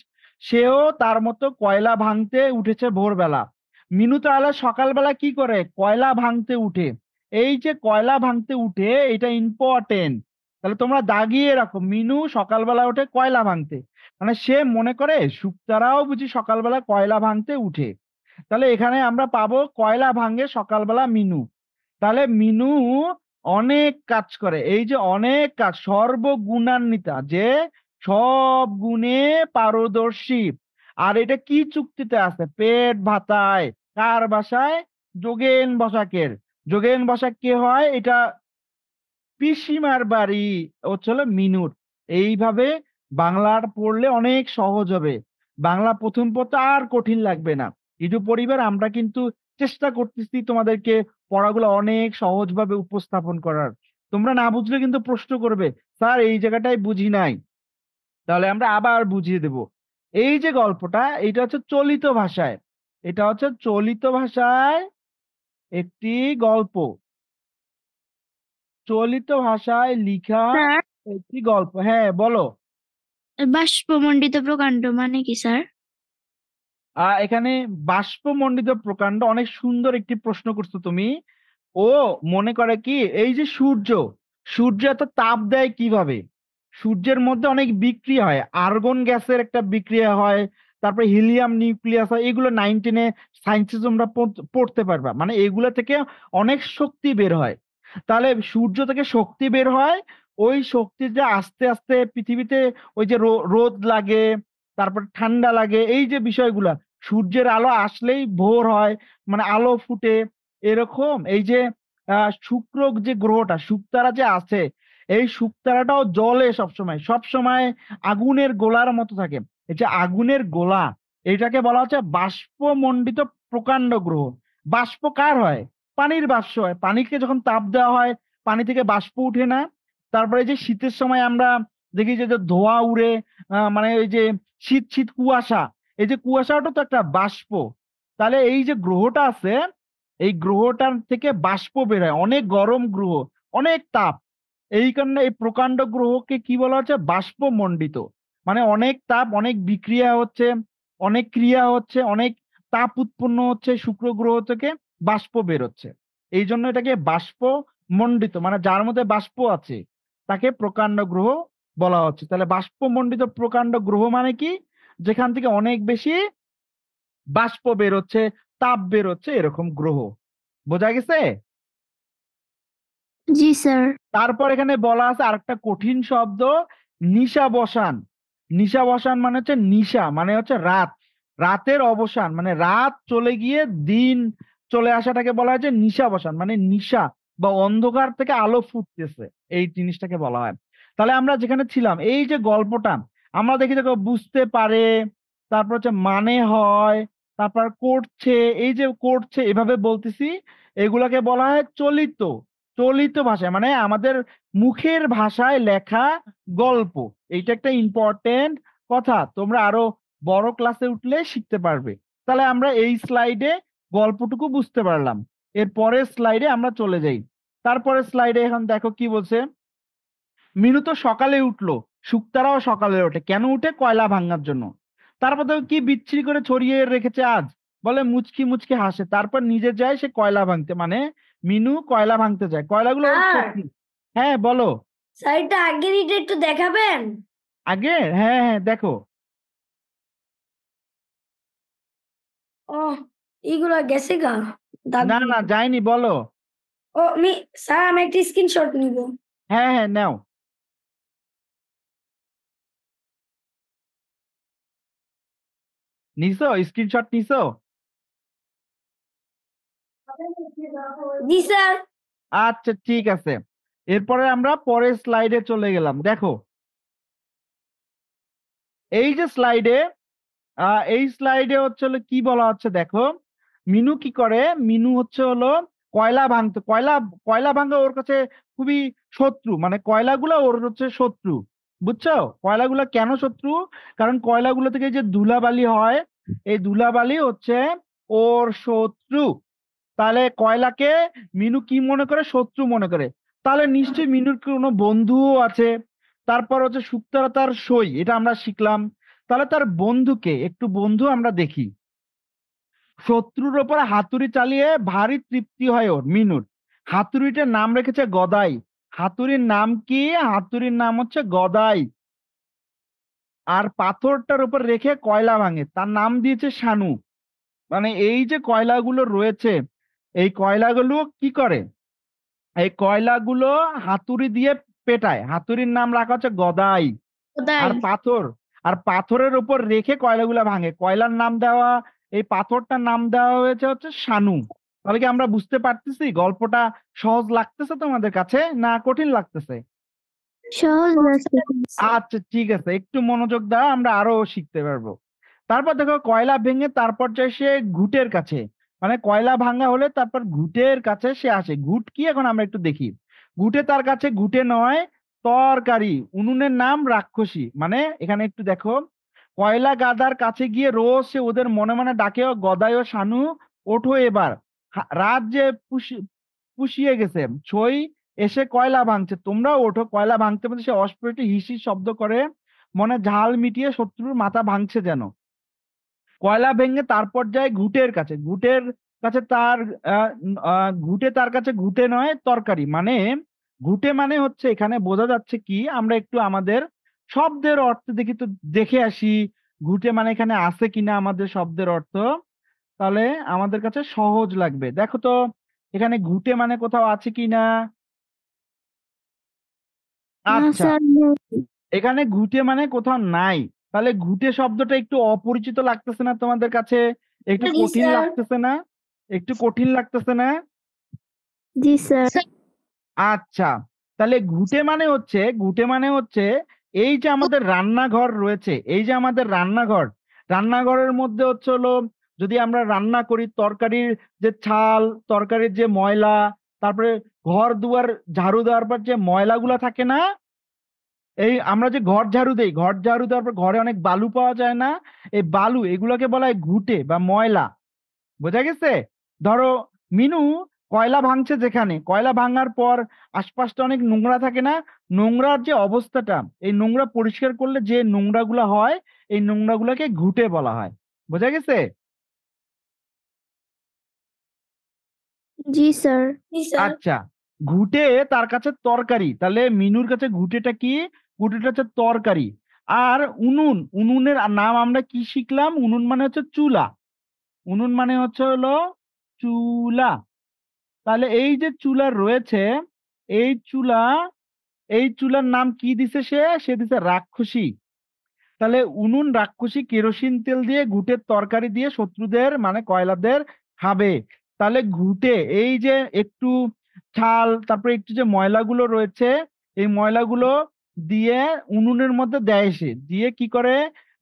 সেও তার মতো কয়লা ভাঙতে উঠেছে ভোরবেলা। মিনু তাহলে সকালবেলা কি করে? কয়লা ভাঙতে উঠে। এই যে কয়লা ভাঙতে উঠে, এটা ইম্পর্টেন্ট। তাহলে তোমরা দাগিয়ে রাখো, মিনু সকালবেলা উঠে কয়লা ভাঙতে, মানে সে মনে করে শুক্তারাও বুঝি সকালবেলা কয়লা ভাঙতে উঠে। তাহলে এখানে আমরা পাবো কয়লা ভাঙে সকালবেলা মিনু। তাহলে মিনু অনেক কাজ করে, এই যে অনেক কাজ, সর্বগুণান্বিতা, যে সব গুণে পারদর্শী। আর এটা কি চুক্তিতে আছে? পেট ভাতায়। কার বাসায়? যোগেন বসাকের। যোগেন বসাক কে হয়? এটা পিসিমার বাড়ি হচ্ছে হলো মিনুর। এইভাবে বাংলার পড়লে অনেক সহজ হবে, বাংলা প্রথম পড়তে আর কঠিন লাগবে না। ইটু পরিবার আমরা কিন্তু চেষ্টা করতেছি তোমাদেরকে পড়াগুলো অনেক সহজভাবে উপস্থাপন করার। তোমরা না বুঝলে কিন্তু প্রশ্ন করবে, স্যার এই জায়গাটাই বুঝি নাই, তাহলে আমরা আবার বুঝিয়ে দেব। এই যে গল্পটা, এটা হচ্ছে চলিত ভাষায়, এটা হচ্ছে চলিত ভাষায় একটি গল্প, চলিত ভাষায় লিখা স্যার, একটি গল্প। হ্যাঁ বলো। বাষ্পমণ্ডিত প্রকাণ্ড মানে কি স্যার? এখানে বাষ্পমণ্ডিত প্রকাণ্ড, অনেক সুন্দর একটি প্রশ্ন করছো তুমি। ও মনে করে কি, এই যে সূর্য, সূর্য এত তাপ দেয় কিভাবে? সূর্যের মধ্যে অনেক বিক্রিয়া হয়, আর্গন গ্যাসের একটা বিক্রিয়া হয়, তারপরে হিলিয়াম নিউক্লিয়াস হয়, এগুলো 9-10 সায়েন্সে তোমরা পড়তে পারবা। মানে এগুলো থেকে অনেক শক্তি বের হয়। তাহলে সূর্য থেকে শক্তি বের হয়, ওই শক্তি যে আস্তে আস্তে পৃথিবীতে ওই যে রোদ লাগে, তারপর ঠান্ডা লাগে, এই যে বিষয়গুলা, সূর্যের আলো আসলেই ভোর হয়, মানে আলো ফুটে। এরকম এই যে শুক্র যে গ্রহটা, শুকতারা যে আছে, এই শুকতারাটাও জলে সবসময় সবসময় আগুনের গোলার মতো থাকে। এই যে আগুনের গোলা, এটাকে বলা হচ্ছে বাষ্পমণ্ডিত প্রকাণ্ড গ্রহ। বাষ্প কার হয়? পানির বাষ্প হয়। পানিকে যখন তাপ দেওয়া হয়, পানি থেকে বাষ্প উঠে না? তারপরে এই যে শীতের সময় আমরা দেখি যে যে ধোঁয়া উড়ে, মানে এই যে শীত শীত কুয়াশা, এই যে কুয়াশাটা তো একটা বাষ্প। তাহলে এই যে গ্রহটা আছে, এই গ্রহটার থেকে বাষ্প বের হয়, অনেক গরম গ্রহ, অনেক তাপ। এই কারণে এই প্রকাণ্ড গ্রহকে কি বলা হচ্ছে? বাষ্পমণ্ডিত। মানে অনেক তাপ, অনেক বিক্রিয়া হচ্ছে, অনেক ক্রিয়া হচ্ছে, অনেক তাপ উৎপন্ন হচ্ছে শুক্র গ্রহ থেকে, বাষ্প বের হচ্ছে। এই জন্য এটাকে বাষ্প মণ্ডিত, মানে যার মধ্যে বাষ্প আছে তাকে প্রকাণ্ড গ্রহ বলা হচ্ছে। তাহলে বাষ্পমণ্ডিত প্রকাণ্ড গ্রহ মানে কি? যেখান থেকে অনেক বেশি বাষ্প বের হচ্ছে, তাপ বের হচ্ছে, এরকম গ্রহ। বোঝা গেছে? জি স্যার। তারপর এখানে বলা আছে আরেকটা কঠিন শব্দ, নিশাবসান। নিশাবসান মানে হচ্ছে নিশা, মানে হচ্ছে রাত, রাতের অবসান, মানে রাত চলে গিয়ে দিন চলে আসাটাকে বলা হয় যে নিশাবসান, মানে নিশা বা অন্ধকার থেকে আলো ফুটতেছে, এই জিনিসটাকে বলা হয়। তাহলে আমরা যেখানে ছিলাম, এই যে গল্পটা আমরা দেখি, দেখো বুঝতে পারে, তারপর হচ্ছে মানে হয়, তারপর করছে, এই যে করছে এভাবে বলতেছি, এগুলাকে বলা হয় চলিত, চলিত ভাষায়, মানে আমাদের মুখের ভাষায় লেখা গল্প। এইটা একটা ইম্পর্টেন্ট কথা, তোমরা আরো বড় ক্লাসে উঠলে শিখতে পারবে। তাহলে আমরা এই স্লাইডে গল্পটুকু বুঝতে পারলাম। এর পরের স্লাইডে আমরা চলে যাই। তারপরের স্লাইডে এখন দেখো কি বলছে, মিনু তো সকালে উঠলো, শুকতারাও সকালে ওঠে, কেন উঠে? কয়লা ভাঙার জন্য। তারপর দেখো কি বিচ্ছিরি করে ছড়িয়ে রেখেছে আজ, বলে মুচকি মুচকি হাসে, তারপর নিজে যায় সে কয়লা ভাঙতে, মানে মিনু কয়লা ভাঙতে যায়, কয়লাগুলো ওর স্যার, শক্তি। হ্যাঁ বলো। সাইডটা আগের এটা একটু দেখাবেন? আগে হ্যাঁ হ্যাঁ দেখো। ও, এইগুলা গেছে গা দাগ না দিয়ে। না যায়নি, বলো। ও স্যার, আমি একটা স্ক্রিনশট নিব। হ্যাঁ হ্যাঁ নাও। নিছো? স্ক্রিনশট নিছো? জি স্যার। আচ্ছা ঠিক আছে। এরপরে আমরা পরের স্লাইডে চলে গেলাম। দেখো এই যে স্লাইডে, এই স্লাইডে হচ্ছে হলো কি বলা হচ্ছে দেখো, মিনু কি করে? মিনু হচ্ছে হলো কয়লা ভাঙতে, কয়লা কয়লা ভাঙা ওর কাছে খুবই শত্রু, মানে কয়লাগুলো ওর হচ্ছে শত্রু। বুঝছো? কয়লাগুলো কেন শত্রু? কারণ কয়লাগুলো থেকে যে ধুলাবালি হয়, এই ধুলাবালি হচ্ছে ওর শত্রু। তাহলে কয়লাকে মিনু কি মনে করে? শত্রু মনে করে। তাহলে নিশ্চয়ই মিনুর কোনো বন্ধুও আছে। তারপর হচ্ছে শুক্তারা তার সই, এটা আমরা শিখলাম। তাহলে তার বন্ধুকে একটু বন্ধু আমরা দেখি। শত্রুর ওপর হাতুড়ি চালিয়ে ভারী তৃপ্তি হয় ওর, মিনুর। হাতুড়িটার নাম রেখেছে গদাই। হাতুড়ির নাম কি? হাতুড়ির নাম হচ্ছে গদাই। আর পাথরটার উপর রেখে কয়লা ভাঙে, তার নাম দিয়েছে শানু। মানে এই যে কয়লাগুলো রয়েছে, এই কয়লাগুলো কি করে? এই কয়লাগুলো হাতুড়ি দিয়ে পেটায়, হাতুড়ির নাম রাখা হচ্ছে গদাই। কোথায়? আর পাথর, আর পাথরের উপর রেখে কয়লাগুলা ভাঙে, কয়লার নাম দেওয়া, এই পাথরটার নাম দেওয়া হয়েছে হচ্ছে শানু। তাহলে কি আমরা বুঝতে পারতেছি? গল্পটা সহজ লাগতেছে তোমাদের কাছে না কঠিন লাগতেছে? সহজ লাগছে। আচ্ছা ঠিক আছে, একটু মনোযোগ দাও, আমরা আরো শিখতে পারবো। তারপর দেখো কয়লা ভেঙে তারপর যায় সে ঘুটের কাছে। মানে কয়লা ভাঙা হলে তারপর ঘুটের কাছে সে আসে। ঘুট কি এখন আমরা একটু দেখি। ঘুটে তার কাছে ঘুটে নয়, তরকারি। উনুনের নাম রাক্ষসী। মানে এখানে একটু দেখো, কয়লা গাদার কাছে গিয়ে রোজ সে ওদের মনে মনে ডাকে, ও গদাই ও শানু, ওঠো এবার। রাত যে পুষিয়ে গেছে, ছই এসে কয়লা ভাঙছে, তোমরাও ওঠো। কয়লা ভাঙতে ভাঙতে সে অস্ফুট হিসি শব্দ করে, মনে ঝাল মিটিয়ে শত্রুর মাথা ভাঙছে যেন। কয়লা ভেঙে তারপর যায় ঘুটের কাছে। ঘুটের কাছে তার ঘুটে তার কাছে ঘুটে নয়, তরকারি। মানে ঘুটে মানে হচ্ছে, এখানে বোঝা যাচ্ছে কি, আমরা একটু আমাদের শব্দের অর্থ দেখি তো, দেখে আসি ঘুটে মানে এখানে আছে কিনা আমাদের শব্দের অর্থ, তাহলে আমাদের কাছে সহজ লাগবে। দেখো তো এখানে ঘুটে মানে কোথাও আছে কিনা। না আচ্ছা, স্যার, এখানে ঘুটে মানে কোথাও নাই। তাহলে ঘুটে শব্দটা একটু অপরিচিত লাগতেছে না তোমাদের কাছে? একটু জি কঠিন স্যার। লাগতেছে না? একটু কঠিন লাগতেছে না? জি স্যার। আচ্ছা, তাহলে ঘুটে মানে হচ্ছে এই যে আমাদের রান্নাঘর রয়েছে, এই যে আমাদের রান্নাঘর, রান্নাঘরের মধ্যে হচ্ছে হলো, যদি আমরা রান্না করি, তরকারির যে ছাল, তরকারির যে ময়লা, তারপরে ঘর দুয়ার ঝাড়ু দেওয়ার পর যে ময়লাগুলো থাকে না, এই আমরা যে ঘর ঝাড়ু দেই, ঘর ঝাড়ু দেওয়ার পর ঘরে অনেক বালু পাওয়া যায় না, এই বালু এগুলোকে বলা হয় ঘুটে বা ময়লা। বোঝা গেছে? ধরো মিনু কয়লা ভাঙছে, যেখানে কয়লা ভাঙার পর আশপাশটা অনেক নোংরা থাকে না, নোংরার যে অবস্থাটা, এই নোংরা পরিষ্কার করলে যে নোংরাগুলো হয়, এই নোংরাগুলোকে ঘুটে বলা হয়। বোঝা গেছে? জি স্যার। জি স্যার। আচ্ছা, ঘুটে তার কাছে তরকারি। তাহলে মিনুর কাছে ঘুটেটা কি? ঘুটেটা হচ্ছে তরকারি। আর উনুন, উনুনের নাম আমরা কি শিখলাম? উনুন মানে হচ্ছে চুলা। উনুন মানে হচ্ছে হলো চুলা। তাহলে এই যে চুলা রয়েছে, এই চুলা, এই চুলার নাম কি দিছে সে? সে দিছে রাক্ষসী। তাহলে উনুন রাক্ষসী কেরোসিন তেল দিয়ে ঘুটের তরকারি দিয়ে শত্রুদের মানে কয়লাদের খাবে। তাহলে ঘুটে এই যে একটু ছাল, তারপরে একটু যে ময়লাগুলো রয়েছে, এই ময়লাগুলো দিয়ে উনুনের মধ্যে দেয়, সে দিয়ে কি করে?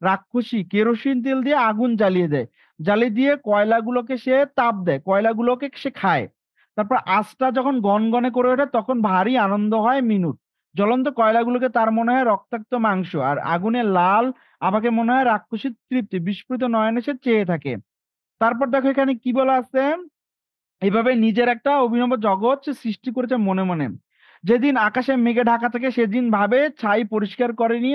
রাক্ষসী কেরোসিন তেল দিয়ে আগুন জ্বালিয়ে দেয়, জ্বালিয়ে দিয়ে কয়লাগুলোকে সে তাপ দেয়, কয়লাগুলোকে সে খায়। তারপর আঁচটা যখন গনগনে করে ওঠে তখন ভারী আনন্দ হয় মিনুর। জ্বলন্ত কয়লাগুলোকে তার মনে হয় রক্তাক্ত মাংস, আর আগুনে লাল আমাকে মনে হয় রাক্ষসীর তৃপ্তি। বিস্ফোরিত নয়নে সে চেয়ে থাকে। তারপর দেখো এখানে কি বলা আছে, এইভাবে নিজের একটা অভিনব জগৎ সে সৃষ্টি করেছে মনে মনে। যেদিন আকাশে মেঘে ঢাকা থাকে সেদিন ভাবে ছাই পরিষ্কার করেনি,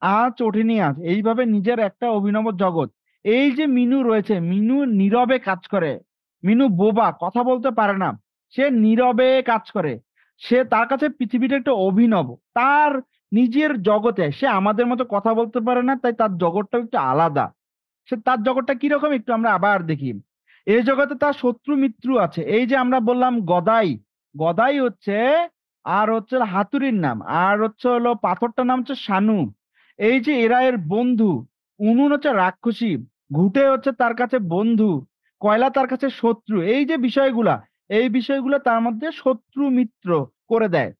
আজ ওঠেনি আজ। এইভাবে নিজের একটা অভিনব জগৎ। এই যে মিনু রয়েছে, মিনু নীরবে কাজ করে। মিনু বোবা, কথা বলতে পারে না, সে নীরবে কাজ করে। সে, তার কাছে পৃথিবীটা একটা অভিনব, তার নিজের জগতে। সে আমাদের মতো কথা বলতে পারে না, তাই তার জগৎটা একটু আলাদা। সে, তার জগৎটা কিরকম একটু আমরা আবার দেখি। এই জগতে তার শত্রু মিত্র আছে। এই যে আমরা বললাম গদাই, গদাই হচ্ছে, আর হচ্ছে হাতুড়ির নাম, আর হচ্ছে হলো পাথরটার নাম হচ্ছে শানু। এই যে এরা এর বন্ধু। উনুন হচ্ছে রাক্ষসী, ঘুটে হচ্ছে তার কাছে বন্ধু, কয়লা তার কাছে শত্রু। এই যে বিষয়গুলা, এই বিষয়গুলো তার মধ্যে শত্রু মিত্র করে দেয়।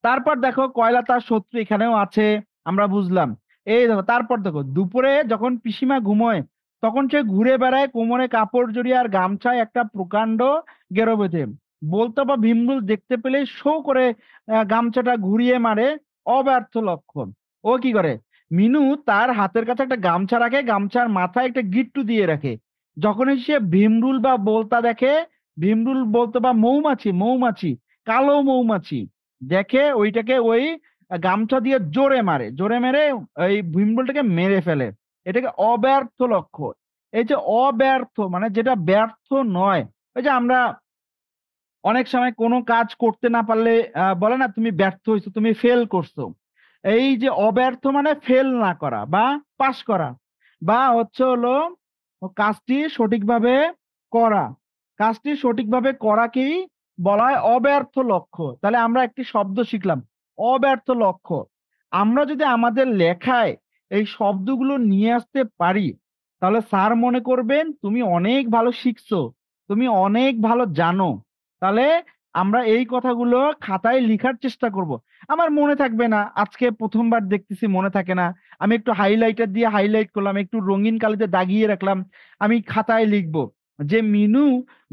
তারপর দেখো কয়লা তার শত্রু এখানেও আছে, আমরা বুঝলাম। এই দেখো, তারপর দেখো দুপুরে যখন পিসিমা ঘুমোয় তখন সে ঘুরে বেড়ায় কোমরে কাপড় জড়িয়ে, আর গামছায় একটা প্রকাণ্ড গেরো বেঁধে। বলতে বা ভীমরুল দেখতে পেলেই শো করে গামছাটা ঘুরিয়ে মারে। অব্যর্থ লক্ষণ। ও কি করে, মিনু তার হাতের কাছে একটা গামছা রাখে, গামছার মাথায় একটা গিট্টু দিয়ে রাখে। যখনই সে ভীমরুল বা বোলতা দেখে, ভীমরুল বলতে বা মৌমাছি, মৌমাছি কালো মৌমাছি দেখে, ওইটাকে ওই গামছা দিয়ে জোরে মারে, জোরে মেরে এই ভীমরুলটাকে মেরে ফেলে। এটাকে অব্যর্থ লক্ষণ। এই যে অব্যর্থ মানে যেটা ব্যর্থ নয়, ওই যে আমরা অনেক সময় কোনো কাজ করতে না পারলে বলে না তুমি ব্যর্থ হয়েছো, তুমি ফেল করছো। এই যে অব্যর্থ মানে ফেল না করা বা পাস করা, বা হচ্ছে হলো কাজটি সঠিকভাবে করা। কাজটি সঠিকভাবে করাকেই বলা হয় অব্যর্থ লক্ষ্য। তাহলে আমরা একটি শব্দ শিখলাম, অব্যর্থ লক্ষ্য। আমরা যদি আমাদের লেখায় এই শব্দগুলো নিয়ে আসতে পারি, তাহলে স্যার মনে করবেন তুমি অনেক ভালো শিখছো, তুমি অনেক ভালো জানো। তাহলে আমরা এই কথাগুলো খাতায় লিখার চেষ্টা করব। আমার মনে থাকবে না, আজকে প্রথমবার দেখতেছি মনে থাকে না, আমি একটু হাইলাইটার দিয়ে হাইলাইট করলাম, একটু রঙিন কালিতে দাগিয়ে রাখলাম, আমি খাতায় লিখবো যে মিনু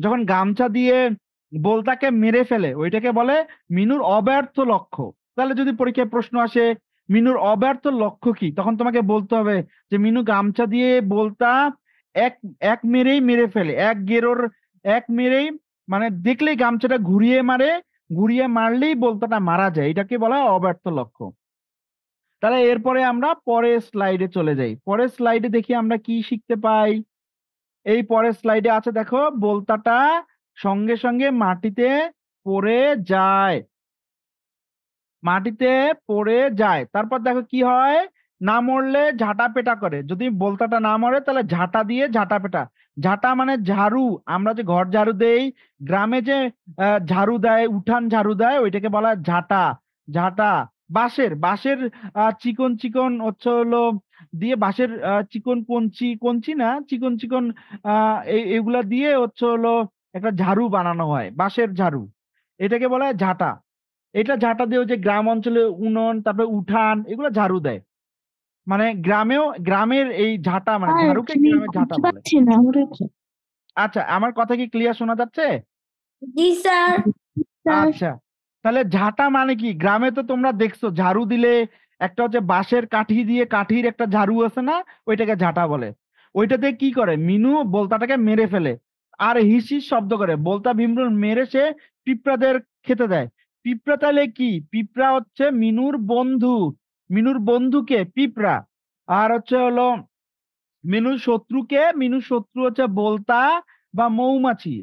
যখন গামছা দিয়ে বোলতাকে মেরে ফেলে ওইটাকে বলে মিনুর অব্যর্থ লক্ষ্য। তাহলে যদি পরীক্ষায় প্রশ্ন আসে মিনুর অব্যর্থ লক্ষ্য কি, তখন তোমাকে বলতে হবে যে মিনু গামছা দিয়ে বোলতা এক এক মেরেই মেরে ফেলে, এক গেরোর এক মেরেই, মানে দেখলেই গামছাটা ঘুরিয়ে মারে, ঘুরিয়ে মারলেই বোলতাটা মারা যায়, এটাকে বলা হয় অব্যর্থ লক্ষ্য। তাহলে এরপরে আমরা পরের স্লাইডে চলে যাই। পরের স্লাইডে দেখি আমরা কি শিখতে পাই। এই পরের স্লাইডে আছে, দেখো বোলতাটা সঙ্গে সঙ্গে মাটিতে পড়ে যায়, মাটিতে পড়ে যায়। তারপর দেখো কি হয়, না মরলে ঝাঁটা পেটা করে। যদি বোলতাটা না মরে তাহলে ঝাঁটা দিয়ে ঝাঁটা পেটা। ঝাঁটা মানে ঝাড়ু, আমরা যে ঘর ঝাড়ু দেই, গ্রামে যে ঝাড়ু দেয়, উঠান ঝাড়ু দেয়, ওইটাকে বলা হয় ঝাঁটা। ঝাঁটা বাঁশের, বাঁশের চিকন চিকন হচ্ছে হলো দিয়ে, বাঁশের চিকন কঞ্চি, কঞ্চি না চিকন চিকন এগুলা দিয়ে হচ্ছে হলো একটা ঝাড়ু বানানো হয়, বাঁশের ঝাড়ু, এটাকে বলা হয় ঝাঁটা। এটা ঝাঁটা দিয়ে ওই যে গ্রাম অঞ্চলে উনুন, তারপরে উঠান, এগুলো ঝাড়ু দেয়। মানে গ্রামেও, গ্রামের এই ঝাঁটা মানে আর ঝাড়ুকে আমি গ্রামের ঝাঁটা বুঝতে বলে। পারছি না ওরা কি। আচ্ছা, আমার কথা কি ক্লিয়ার শোনা যাচ্ছে? জি স্যার। স্যার, আচ্ছা, তাহলে ঝাঁটা মানে কি, গ্রামে তো তোমরা দেখছো ঝাড়ু দিলে একটা হচ্ছে বাঁশের কাঠি দিয়ে, কাঠির একটা ঝাড়ু আছে না, ওইটাকে ঝাঁটা বলে। ওইটাতে কি করে, মিনু বোলতাটাকে মেরে ফেলে আর হিস হিস শব্দ করে, বোলতা ভীমরুল মেরে সে পিঁপড়াদের খেতে দেয়। পিঁপড়া তাহলে কি, পিঁপড়া হচ্ছে মিনুর বন্ধু, মিনুর বন্ধুকে পিঁপড়া। আর হচ্ছে হলো মিনুর শত্রুকে, মিনুর শত্রু হচ্ছে বোলতা বা মৌমাছি,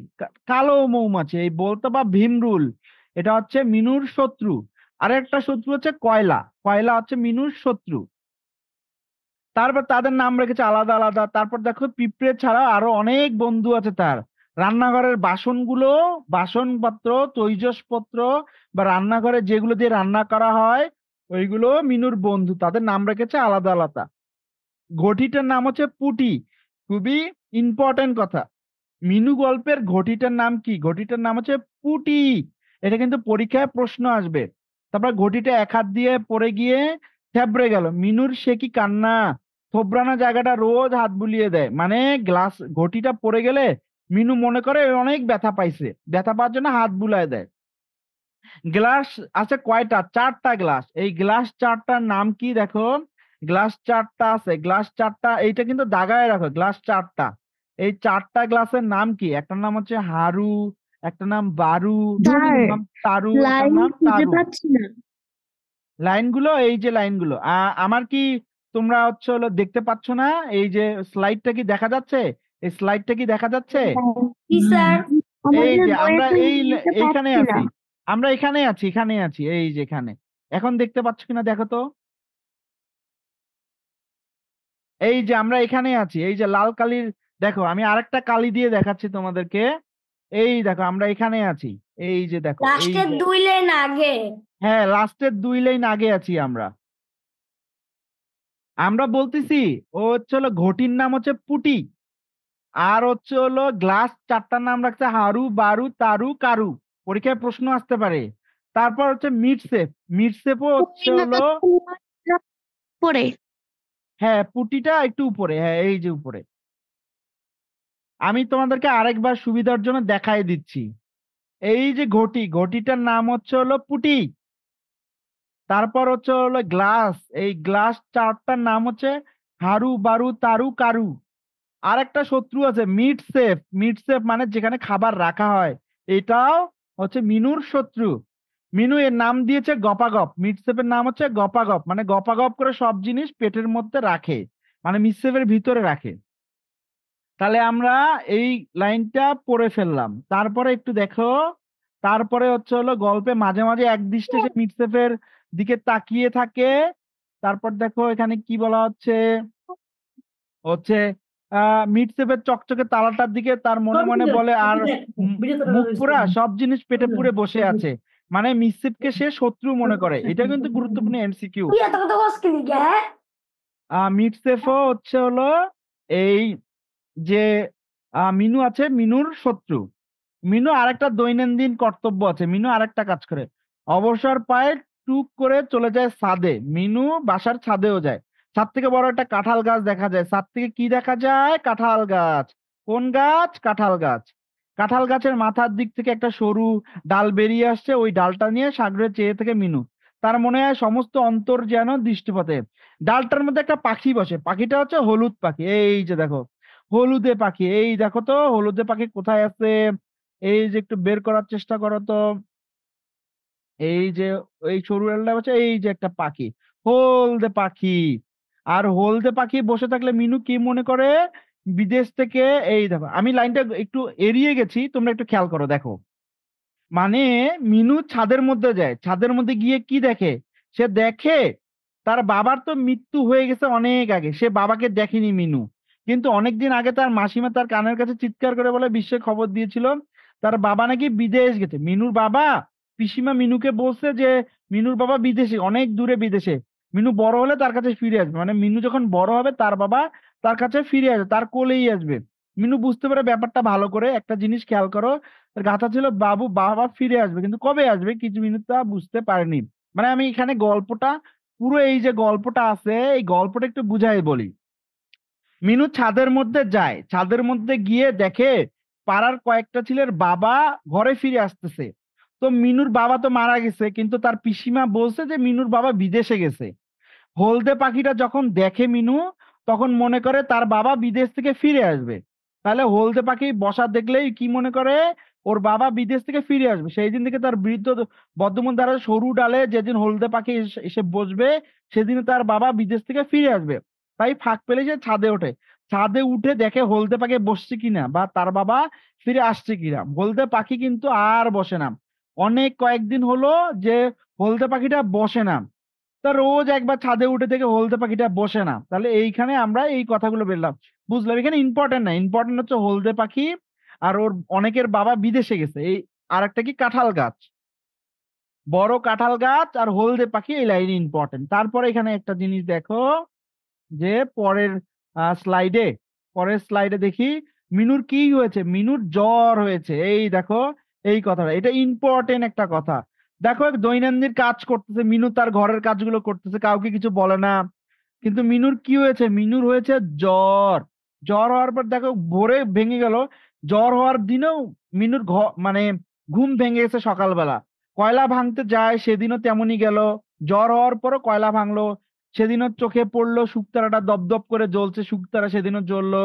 কালো মৌমাছি। এই বোলতা বা ভীমরুল এটা হচ্ছে মিনুর শত্রু। আর একটা শত্রু হচ্ছে কয়লা, কয়লা হচ্ছে মিনুর শত্রু। তারপর তাদের নাম রেখেছে আলাদা আলাদা। তারপর দেখো পিঁপড়ে ছাড়া আরো অনেক বন্ধু আছে তার। রান্নাঘরের বাসনগুলো, বাসনপত্র, তৈজসপত্র বা রান্নাঘরে যেগুলো দিয়ে রান্না করা হয়, ওইগুলো মিনুর বন্ধু, তাদের নাম রেখেছে আলাদা আলাদা। ঘটিটার নাম হচ্ছে পুটি। খুবই ইম্পর্টেন্ট কথা, মিনু গল্পের ঘটিটার নাম কি, ঘটিটার নাম হচ্ছে পুটি। এটা কিন্তু পরীক্ষায় প্রশ্ন আসবে। তারপর ঘটিটা এক হাত দিয়ে পড়ে গিয়ে থেবড়ে গেল, মিনুর সে কি কান্না, থোবড়ানো জায়গাটা রোজ হাত বুলিয়ে দেয়। মানে গ্লাস, ঘটিটা পড়ে গেলে মিনু মনে করে অনেক ব্যথা পাইছে, ব্যথা পাওয়ার জন্য হাত বুলায় দেয়। গ্লাস আছে কয়টা, চারটা গ্লাস। এই গ্লাস চারটার নাম কি দেখো, গ্লাস চারটা আছে, গ্লাস চারটা, এইটা কিন্তু দাগায় রাখো, গ্লাস চারটা। এই চারটা গ্লাসের নাম কি, একটার নাম হচ্ছে হারু, একটা নাম বারু, স্যার, একটার নাম তারু, একটার লাইন নাম খুঁজে তারু। পাচ্ছি না। লাইনগুলো, এই যে লাইনগুলো আমার কি তোমরা হচ্ছে হলো দেখতে পাচ্ছ না? এই যে স্লাইডটা কি দেখা যাচ্ছে, এই স্লাইডটা কি দেখা যাচ্ছে? জি স্যার। এই আমাদের যে বইয়ে আমরা তো এই নিতে এইখানে পারছি না। আছি, আমরা এখানে আছি, এখানে আছি, এই যে এখানে। এখন দেখতে পাচ্ছ কিনা দেখো তো, এই যে আমরা এখানে আছি, এই যে লাল কালির, দেখো আমি আরেকটা কালি দিয়ে দেখাচ্ছি তোমাদেরকে। এই দেখো আমরা এখানে আছি, এই যে দেখো, এই লাস্টের যে, 2 লাইন আগে। হ্যাঁ লাস্টের 2 লাইন আগে আছি আমরা। আমরা বলতেছি ও হচ্ছে হলো ঘটির নাম হচ্ছে পুটি, আর হচ্ছে হলো গ্লাস চারটার নাম রাখছে হারু, বারু, তারু, কারু। পরীক্ষায় প্রশ্ন আসতে পারে। তারপর হচ্ছে মিডসেফ, মিডসেফও হচ্ছে হলো, পরে হ্যাঁ পুটিটা একটু উপরে, হ্যাঁ এই যে উপরে। আমি তোমাদেরকে আরেকবার সুবিধার জন্য দেখাই দিচ্ছি। এই যে ঘটি, ঘটিটার নাম হচ্ছে হলো পুটি। তারপর হচ্ছে হলো গ্লাস, এই গ্লাস চারটার নাম হচ্ছে হারু বারু তারু কারু। আর একটা শত্রু আছে মিট সেফ, মিট সেফ মানে যেখানে খাবার রাখা হয়, এটাও হচ্ছে মিনুর শত্রু। মিনু এর নাম দিয়েছে গপাগপ, মিট সেফের নাম হচ্ছে গপাগপ, মানে গপাগপ করে সব জিনিস পেটের মধ্যে রাখে, মানে মিট সেফের ভিতরে রাখে। তাহলে আমরা এই লাইনটা পড়ে ফেললাম। তারপরে একটু দেখো, তারপরে হচ্ছে হলো গল্পে মাঝে মাঝে একদৃষ্টে সে মিটসেফের দিকে তাকিয়ে থাকে। তারপর দেখো এখানে কি বলা হচ্ছে, হচ্ছে মিটসেফের চকচকে তালাটার দিকে তার মনে মনে বলে, আর মুখ পুরা সব জিনিস পেটে পুরে বসে আছে, মানে মিটসেফকে সে শত্রু মনে করে। এটা কিন্তু গুরুত্বপূর্ণ এমসিকিউ। তুই এত কথা কস কি লিগা, হ্যাঁ? মিটসেফও হচ্ছে হলো এই যে মিনু আছে মিনুর শত্রু। মিনু আরেকটা দৈনন্দিন কর্তব্য আছে, মিনু আরেকটা কাজ করে, অবসর পায়ে টুক করে চলে যায় ছাদে। মিনু বাসার ছাদেও যায়। ছাদ থেকে বড় একটা কাঁঠাল গাছ দেখা যায়। ছাদ থেকে কি দেখা যায়? কাঁঠাল গাছ। কোন গাছ? কাঁঠাল গাছ। কাঁঠাল গাছের মাথার দিক থেকে একটা সরু ডাল বেরিয়ে আসছে, ওই ডালটা নিয়ে সাগরে চেয়ে থেকে মিনু। তার মনে হয় সমস্ত অন্তর যেন দৃষ্টিপথে। ডালটার মধ্যে একটা পাখি বসে, পাখিটা হচ্ছে হলুদ পাখি। এই যে দেখো হলুদে পাখি, এই দেখো তো হলুদে পাখি কোথায় আছে, এই যে একটু বের করার চেষ্টা করো তো। এই যে এই সরু ডালটা হচ্ছে, এই যে একটা পাখি, হলদে পাখি। আর হলদে পাখি বসে থাকলে মিনু কি মনে করে? বিদেশ থেকে, এই দেখো আমি লাইনটা একটু এড়িয়ে গেছি, তোমরা একটু খেয়াল করো দেখো। মানে মিনু ছাদের মধ্যে যায়, ছাদের মধ্যে গিয়ে কি দেখে? সে দেখে তার বাবার তো মৃত্যু হয়ে গেছে অনেক আগে, সে বাবাকে দেখেনি মিনু। কিন্তু অনেকদিন আগে তার মাসিমা তার কানের কাছে চিৎকার করে বলে বিশ্বে খবর দিয়েছিল তার বাবা নাকি বিদেশ গেছে। মিনুর বাবা, পিসিমা মিনুকে বলছে যে মিনুর বাবা বিদেশে, অনেক দূরে বিদেশে। মিনু বড় হলে তার কাছে ফিরে আসবে, মানে মিনু যখন বড় হবে তার বাবা তার কাছে ফিরে আসবে, তার কোলেই আসবে। মিনু বুঝতে পারে ব্যাপারটা ভালো করে, একটা জিনিস খেয়াল করো, তার গাথা ছিল বাবু বাবা ফিরে আসবে, কিন্তু কবে আসবে কিছু মিনিট তা বুঝতে পারেনি। মানে আমি এখানে গল্পটা পুরো এই যে গল্পটা আছে এই গল্পটা একটু বুঝাই বলি। মিনু ছাদের মধ্যে যায়, ছাদের মধ্যে গিয়ে দেখে পাড়ার কয়েকটা ছেলের বাবা ঘরে ফিরে আসতেছে। তো মিনুর বাবা তো মারা গেছে, কিন্তু তার পিসিমা বলছে যে মিনুর বাবা বিদেশে গেছে। হলদে পাখিটা যখন দেখে মিনু, তখন মনে করে তার বাবা বিদেশ থেকে ফিরে আসবে। তাহলে হলদে পাখি বসা দেখলেই কি মনে করে? ওর বাবা বিদেশ থেকে ফিরে আসবে। সেই দিন থেকে তার বৃদ্ধ বর্ধমান দ্বারা সরু ডালে যেদিন হলদে পাখি এসে বসবে, সেদিন তার বাবা বিদেশ থেকে ফিরে আসবে। তাই ফাঁক পেলে সে ছাদে ওঠে। ছাদে উঠে দেখে হলদে পাখি বসছে কিনা বা তার বাবা ফিরে আসছে কিনা। হলদে পাখি কিন্তু আর বসে না, অনেক কয়েকদিন হলো যে হলদে পাখিটা বসে না। তা রোজ একবার ছাদে উঠে থেকে হলদে পাখিটা বসে না। তাহলে এইখানে আমরা এই কথাগুলো বললাম, বুঝলাম এখানে ইম্পর্টেন্ট না, ইম্পর্টেন্ট হচ্ছে হলদে পাখি আর ওর অনেকের বাবা বিদেশে গেছে। এই আর একটা কি কাঁঠাল গাছ, বড় কাঁঠাল গাছ আর হলদে পাখি, এই লাইনে ইম্পর্টেন্ট। তারপরে এখানে একটা জিনিস দেখো যে পরের স্লাইডে, পরের স্লাইডে দেখি মিনুর কি হয়েছে, মিনুর জ্বর হয়েছে। এই দেখো এই কথাটা, এটা ইম্পর্টেন্ট একটা কথা। দেখো দৈনন্দিন কাজ করতেছে মিনু, তার ঘরের কাজগুলো করতেছে, কাউকে কিছু বলে না। কিন্তু মিনুর কি হয়েছে? মিনুর হয়েছে জ্বর। জ্বর হওয়ার পর দেখো ভোরে ভেঙে গেল, জ্বর হওয়ার দিনেও মিনুর মানে ঘুম ভেঙে গেছে সকালবেলা। কয়লা ভাঙতে যায় সেদিনও তেমনই গেল, জ্বর হওয়ার পরও কয়লা ভাঙলো। সেদিনও চোখে পড়লো শুকতারাটা দপদপ করে জ্বলছে, শুকতারা সেদিনও জ্বললো।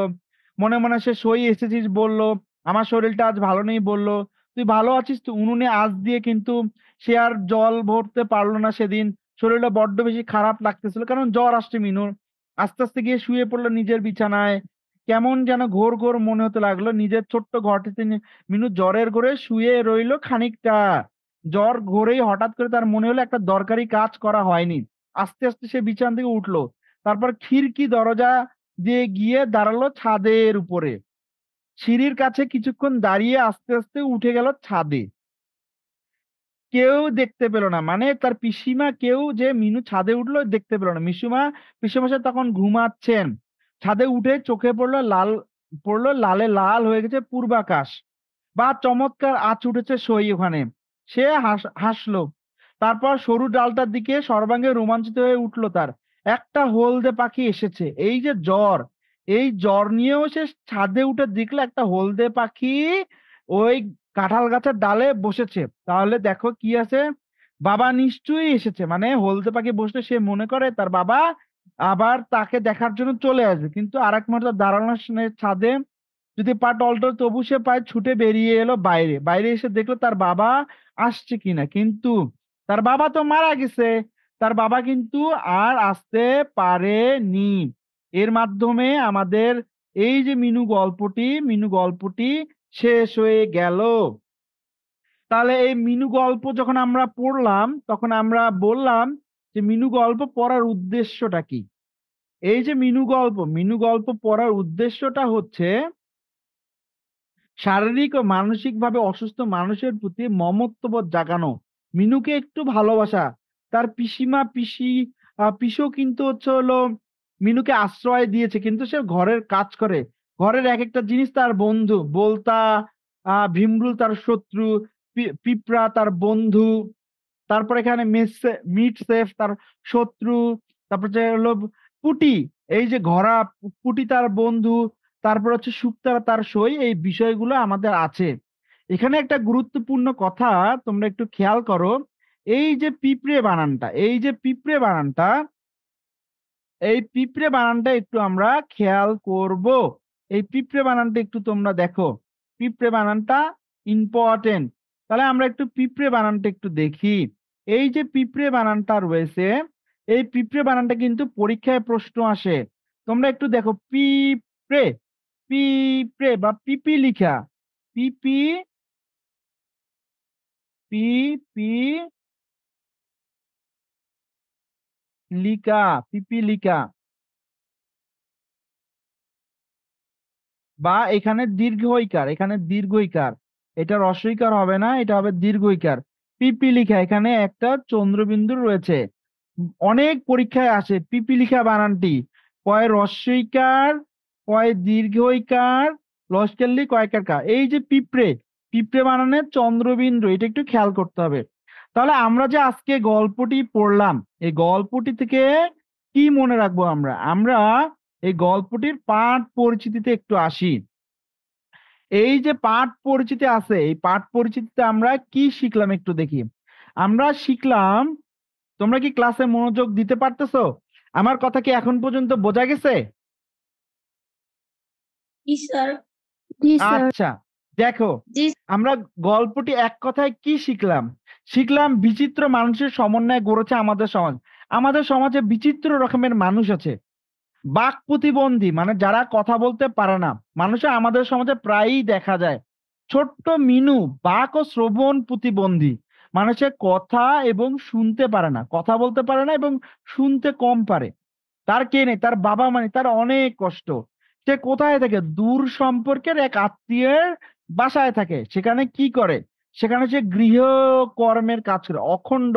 মনে মনে সে সই এসেছিস বললো, আমার শরীরটা আজ ভালো নেই বললো। তুই ভালো আছিস তো? উনুনে আঁচ দিয়ে কিন্তু সে আর জল ভরতে পারলো না সেদিন। শরীরটা বড্ড বেশি খারাপ লাগতেছিল, কারণ জ্বর আসছে মিনুর। আস্তে আস্তে গিয়ে শুয়ে পড়লো নিজের বিছানায়। কেমন যেন ঘোর ঘোর মনে হতে লাগলো। নিজের ছোট্ট ঘরটিতে মিনু জ্বরের ঘোরে শুয়ে রইলো খানিকটা। জ্বর ঘোরেই হঠাৎ করে তার মনে হলো একটা দরকারি কাজ করা হয়নি। আস্তে আস্তে সে বিছানা থেকে উঠলো, তারপর খিড়কি দরজা দিয়ে গিয়ে দাঁড়ালো ছাদের উপরে। সিঁড়ির কাছে কিছুক্ষণ দাঁড়িয়ে আস্তে আস্তে উঠে গেল ছাদে। কেউ দেখতে পেল না, মানে তার পিসিমা কেউ যে মিনু ছাদে উঠলো দেখতে পেল না। পিসেমশাই তখন ঘুমাচ্ছেন। ছাদে উঠে চোখে পড়লো লালে লাল হয়ে গেছে পূর্বাকাশ, বা চমৎকার আঁচ উঠেছে সই ওখানে। সে হাসলো। তারপর সরু ডালটার দিকে সর্বাঙ্গে রোমাঞ্চিত হয়ে উঠলো তার। একটা হলদে পাখি এসেছে। এই যে জ্বর, এই জ্বর নিয়েও সে ছাদে উঠে দেখলো একটা হলদে পাখি ওই কাঁঠাল গাছের ডালে বসেছে। তাহলে দেখো কি আছে, বাবা নিশ্চয়ই এসেছে, মানে হলদে পাখি বসলে সে মনে করে তার বাবা আবার তাকে দেখার জন্য চলে আসবে, কিন্তু আরেক মুহূর্তে দাঁড়ানোর ছাদে যদি পা টলটল, তবু সে পায়ে ছুটে বেরিয়ে এলো বাইরে। বাইরে এসে দেখলো তার বাবা আসছে কিনা, কিন্তু তার বাবা তো মারা গেছে। তার বাবা কিন্তু আর আসতে পারেনি। এর মাধ্যমে আমাদের এই যে মিনু গল্পটি শেষ হয়ে গেল। তাহলে এই মিনু গল্প যখন আমরা পড়লাম, তখন আমরা বললাম যে মিনু গল্প পড়ার উদ্দেশ্যটা কি। এই যে মিনু গল্প পড়ার উদ্দেশ্যটা হচ্ছে শারীরিক ও মানসিকভাবে অসুস্থ মানুষের প্রতি মমত্ববোধ জাগানো, মিনুকে একটু ভালোবাসা। তার পিসিও কিন্তু হচ্ছে হলো মিনুকে আশ্রয় দিয়েছে, কিন্তু সে ঘরের কাজ করে। ঘরের এক একটা জিনিস তার বন্ধু, বলতা ভিমরুল তার শত্রু, পিঁপড়া তার বন্ধু, তারপর এখানে মিট সেফ তার শত্রু, তারপর যে হলো পুটি, এই যে ঘোড়া, পুটি তার বন্ধু, তারপর হচ্ছে শুকতারা তার সই, এই বিষয়গুলো আমাদের আছে। এখানে একটা গুরুত্বপূর্ণ কথা তোমরা একটু খেয়াল করো। এই যে পিঁপড়ে বানানটা, এই পিঁপড়ে বানানটা একটু আমরা খেয়াল করব। এই পিঁপড়ে বানানটা একটু তোমরা দেখো, পিঁপড়ে বানানটা ইম্পর্টেন্ট। তাহলে আমরা একটু পিঁপড়ে বানানটা একটু দেখি। এই যে পিঁপড়ে বানানটা রয়েছে, এই পিঁপড়ে বানানটা কিন্তু পরীক্ষায় প্রশ্ন আসে। তোমরা একটু দেখো, পিঁপড়ে, পিঁপড়ে বা পিপিলিকা, পিপি পিপিলিকা, পিপিলিকা, বা এখানে দীর্ঘইকার, এটা রস্বইকার হবে না, এটা হবে দীর্ঘইকার। পিপিলিকা, এখানে একটা চন্দ্রবিন্দু রয়েছে। অনেক পরীক্ষায় আসে পিপিলিকা বানানটি কয় রস্বইকার, কয় দীর্ঘইকার, লস্কারলি কয়কার কা। এই যে পিঁপড়ে, পিঁপড়ে বানানের চন্দ্রবিন্দু, এটা একটু খেয়াল করতে হবে। তাহলে আমরা যে আজকে গল্পটি পড়লাম, এই গল্পটি থেকে কি মনে রাখবো আমরা? আমরা এই গল্পটির পাঠ পরিচিতিতে একটু আসি। এই যে পাঠ পরিচিতি আছে, এই পাঠ পরিচিতিতে আমরা কি শিখলাম একটু দেখি। আমরা শিখলাম, তোমরা কি ক্লাসে মনোযোগ দিতে পারতেছো? আমার কথা কি এখন পর্যন্ত বোঝা গেছে? জি স্যার। জি স্যার। আচ্ছা, দেখো, জি আমরা গল্পটি এক কথায় কি শিখলাম? শিখলাম বিচিত্র মানুষের সমন্বয়ে গড়েছে আমাদের সমাজ। আমাদের সমাজে বিচিত্র রকমের মানুষ আছে। বাক প্রতিবন্ধী, মানে যারা কথা বলতে পারে না, মানুষের আমাদের সমাজে প্রায়ই দেখা যায়। ছোট্ট মিনু বাক ও শ্রবণ প্রতিবন্ধী, মানুষের কথা এবং শুনতে পারে না, কথা বলতে পারে না এবং শুনতে কম পারে। তার কে নেই, তার বাবা, মানে তার অনেক কষ্ট। সে কোথায় থাকে? দূর সম্পর্কের এক আত্মীয়ের বাসায় থাকে। সেখানে কি করে? সেখানে সে গৃহকর্মের কাজ করে, অখণ্ড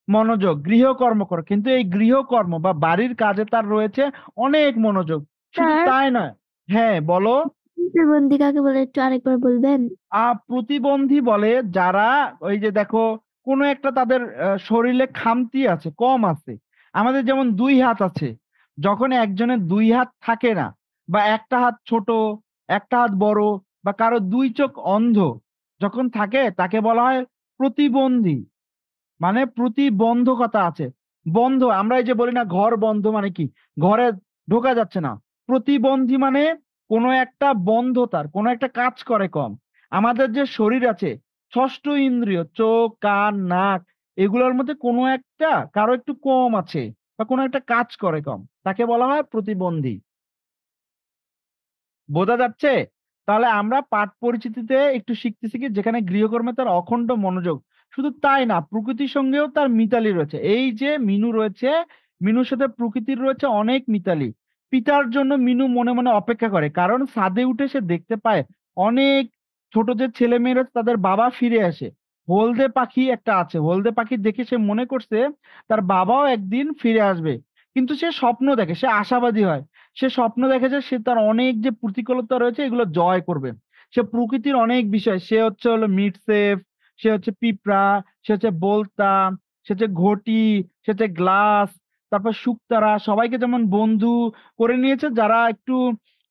মনোযোগ, গৃহকর্ম করে। কিন্তু এই গৃহকর্ম বা বাড়ির কাজে তার রয়েছে অনেক মনোযোগ। শুধু স্যার, তাই নয়, হ্যাঁ বলো। প্রতিবন্ধী কাকে বলে একটু আরেকবার বলবেন? প্রতিবন্ধী বলে যারা, ওই যে দেখো, কোনো একটা তাদের শরীরে খামতি আছে, কম আছে। আমাদের যেমন দুই হাত আছে, যখন একজনের দুই হাত থাকে না, বা একটা হাত ছোট, একটা হাত বড়, বা কারো দুই চোখ অন্ধ যখন থাকে, তাকে বলা হয় প্রতিবন্ধী। মানে প্রতিবন্ধকতা আছে। বন্ধ, আমরা এই যে বলি না ঘর বন্ধ, মানে কি? ঘরে ঢোকা যাচ্ছে না। প্রতিবন্ধী মানে কোনো একটা বন্ধ, তার কোনো একটা কাজ করে কম। আমাদের যে শরীর আছে, ষষ্ঠ ইন্দ্রিয়, চোখ, কান, নাক, এগুলোর মধ্যে কোনো একটা কারো একটু কম আছে, বা কোনো একটা কাজ করে কম, তাকে বলা হয় প্রতিবন্ধী। বোঝা যাচ্ছে? তাহলে আমরা পাঠ পরিচিতিতে একটু শিখতেছি কি, যেখানে গৃহকর্মে তার অখণ্ড মনোযোগ। শুধু তাই না, প্রকৃতির সঙ্গেও তার মিতালি রয়েছে। এই যে মিনু রয়েছে, মিনুর সাথে প্রকৃতির রয়েছে অনেক মিতালি। পিতার জন্য মিনু মনে মনে অপেক্ষা করে, কারণ ছাদে উঠে সে দেখতে পায় অনেক ছোট যে ছেলে মেয়েরা তাদের বাবা ফিরে আসে। হলদে পাখি একটা আছে, হলদে পাখি দেখে সে মনে করছে তার বাবাও একদিন ফিরে আসবে। কিন্তু সে স্বপ্ন দেখে, সে আশাবাদী হয়। সে স্বপ্ন দেখে যে সে তার অনেক যে প্রতিকূলতা রয়েছে এগুলো জয় করবে। সে প্রকৃতির অনেক বিষয়, সে হচ্ছে হলো মিটসেফ, সে হচ্ছে পিঁপড়া, সে হচ্ছে বলতা, সে হচ্ছে ঘটি, সে হচ্ছে গ্লাস, তারপর শুকতারা, সবাইকে যেমন বন্ধু করে নিয়েছে, যারা একটু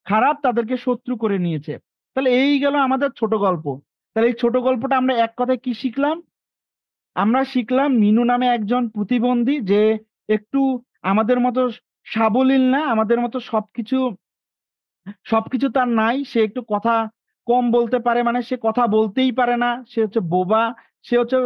খারাপ তাদেরকে শত্রু করে নিয়েছে। তাহলে এই গেল আমাদের ছোট গল্প। তাহলে এই ছোট গল্পটা আমরা এক কথায় কি শিখলাম? আমরা শিখলাম মিনু নামে একজন প্রতিবন্ধী যে একটু আমাদের মতো সাবলীল না, আমাদের মতো সবকিছু তার নাই, সে একটু কথা কম বলতে পারে, মানে সে কথা বলতেই পারে না, সে হচ্ছে বোবা, সে হচ্ছে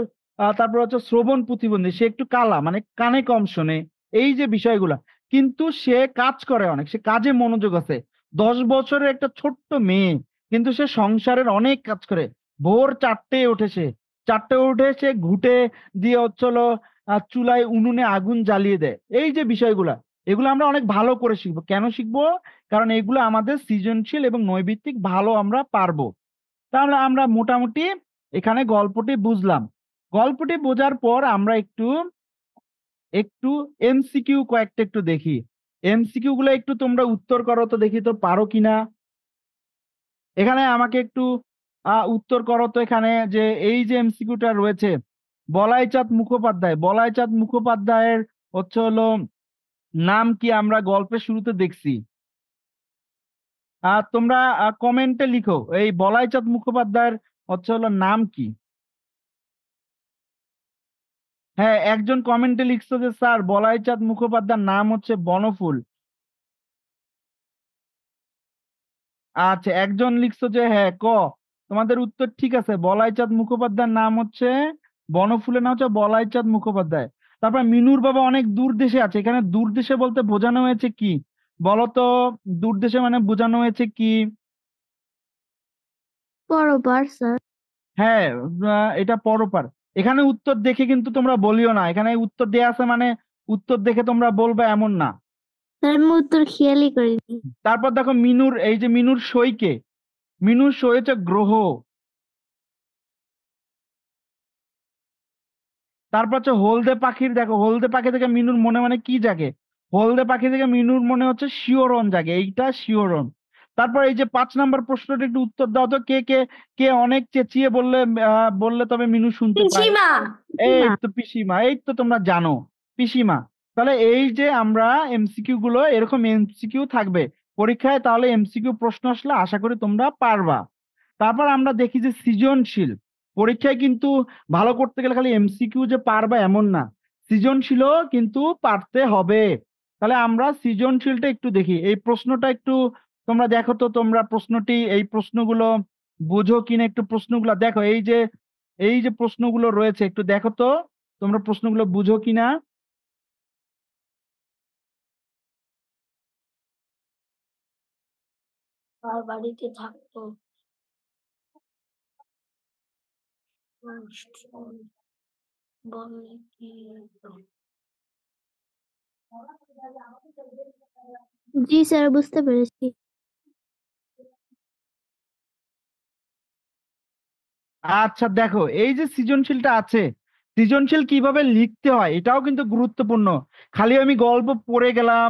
তারপর হচ্ছে শ্রবণ প্রতিবন্ধী, সে একটু কালা, মানে কানে কম শোনে, এই যে বিষয়গুলা। কিন্তু সে কাজ করে অনেক, সে কাজে মনোযোগ আছে। 10 বছরের একটা ছোট্ট মেয়ে, কিন্তু সে সংসারের অনেক কাজ করে। ভোর 4টে উঠেছে, 4টে উঠে সে ঘুঁটে দিয়ে হচ্ছিল চুলায় উনুনে আগুন জ্বালিয়ে দেয়। এই যে বিষয়গুলা, এগুলো আমরা অনেক ভালো করে শিখবো। কেন শিখবো? কারণ এগুলো আমাদের সৃজনশীল এবং নৈবিত্তিক ভালো আমরা পারবো। তাহলে আমরা মোটামুটি এখানে গল্পটি বুঝলাম। গল্পটি বোঝার পর আমরা একটু একটু এমসিকিউ কয়েকটা একটু দেখি। এমসিকিউ গুলো একটু তোমরা উত্তর করো তো, দেখি তো পারো কিনা। এখানে আমাকে একটু উত্তর করো তো, এখানে যে এই যে এমসিকিউটা রয়েছে, বলাইচাঁদ মুখোপাধ্যায়ের হলো নাম কি আমরা গল্পের শুরুতে দেখছি। তোমরা কমেন্টে লিখো এই বলাইচাঁদ মুখোপাধ্যায়ের হলো নাম কি। হ্যাঁ, একজন কমেন্টে লিখছো যে স্যার বলাইচাঁদ মুখোপাধ্যায়ের নাম হচ্ছে বনফুল। আচ্ছা, একজন লিখছো যে হ্যাঁ তোমাদের উত্তর ঠিক আছে, বলাইচাঁদ মুখোপাধ্যায়ের নাম হচ্ছে বনফুলের নাম হচ্ছে বলাইচাঁদ মুখোপাধ্যায়। তারপর মিনুর বাবা অনেক দূর দেশে আছে, এখানে দূর দেশে বলতে বোঝানো হয়েছে কি বলো তো? দূর দেশে মানে বোঝানো হয়েছে কি? পরোপার স্যার। হ্যাঁ, এটা পরপার। এখানে উত্তর দেখে কিন্তু তোমরা বলিও না, এখানে উত্তর দেয়া আছে মানে উত্তর দেখে তোমরা বলবে এমন না। স্যার আমি উত্তর খেয়ালই করিনি। তারপর দেখো মিনুর, এই যে মিনুর সইকে, মিনুর সই হচ্ছে গ্রহ। তারপর হচ্ছে হলদে পাখির, দেখো হলদে পাখি থেকে মিনুর মনে মানে কি জাগে? হলদে পাখি থেকে মিনুর মনে হচ্ছে শিওরন জাগে, এইটা শিওরন। তারপর এই যে 5 নম্বর প্রশ্নটা একটু উত্তর দাও তো, কে কে কে অনেক চেঁচিয়ে বললে বললে তবে মিনু শুনতে পায়। পিসিমা এই তো পিসিমা, এই তো তোমরা জানো, পিসিমা। তাহলে এই যে আমরা এমসিকিউ গুলো, এরকম এমসিকিউ থাকবে পরীক্ষায়, তাহলে এমসিকিউ প্রশ্ন আসলে আশা করি তোমরা পারবা। তারপর আমরা দেখি যে সৃজনশীল, পরীক্ষায় কিন্তু ভালো করতে গেলে খালি এমসিকিউ যে পারবা এমন না, সৃজনশীলও কিন্তু পারতে হবে। তাহলে আমরা সৃজনশীলটা একটু দেখি, এই প্রশ্নটা একটু তোমরা দেখো তো, তোমরা প্রশ্নটি, এই প্রশ্নগুলো বুঝো কিনা একটু প্রশ্নগুলো দেখো। এই যে প্রশ্নগুলো রয়েছে একটু দেখো তো, তোমরা প্রশ্নগুলো বুঝো কিনা। আর বাড়িতে থাকতো বলে কি জি স্যার, বুঝতে পেরেছি। আচ্ছা দেখো, এই যে সৃজনশীলটা আছে, সৃজনশীল কিভাবে লিখতে হয় এটাও কিন্তু গুরুত্বপূর্ণ। খালি আমি গল্প পড়ে গেলাম,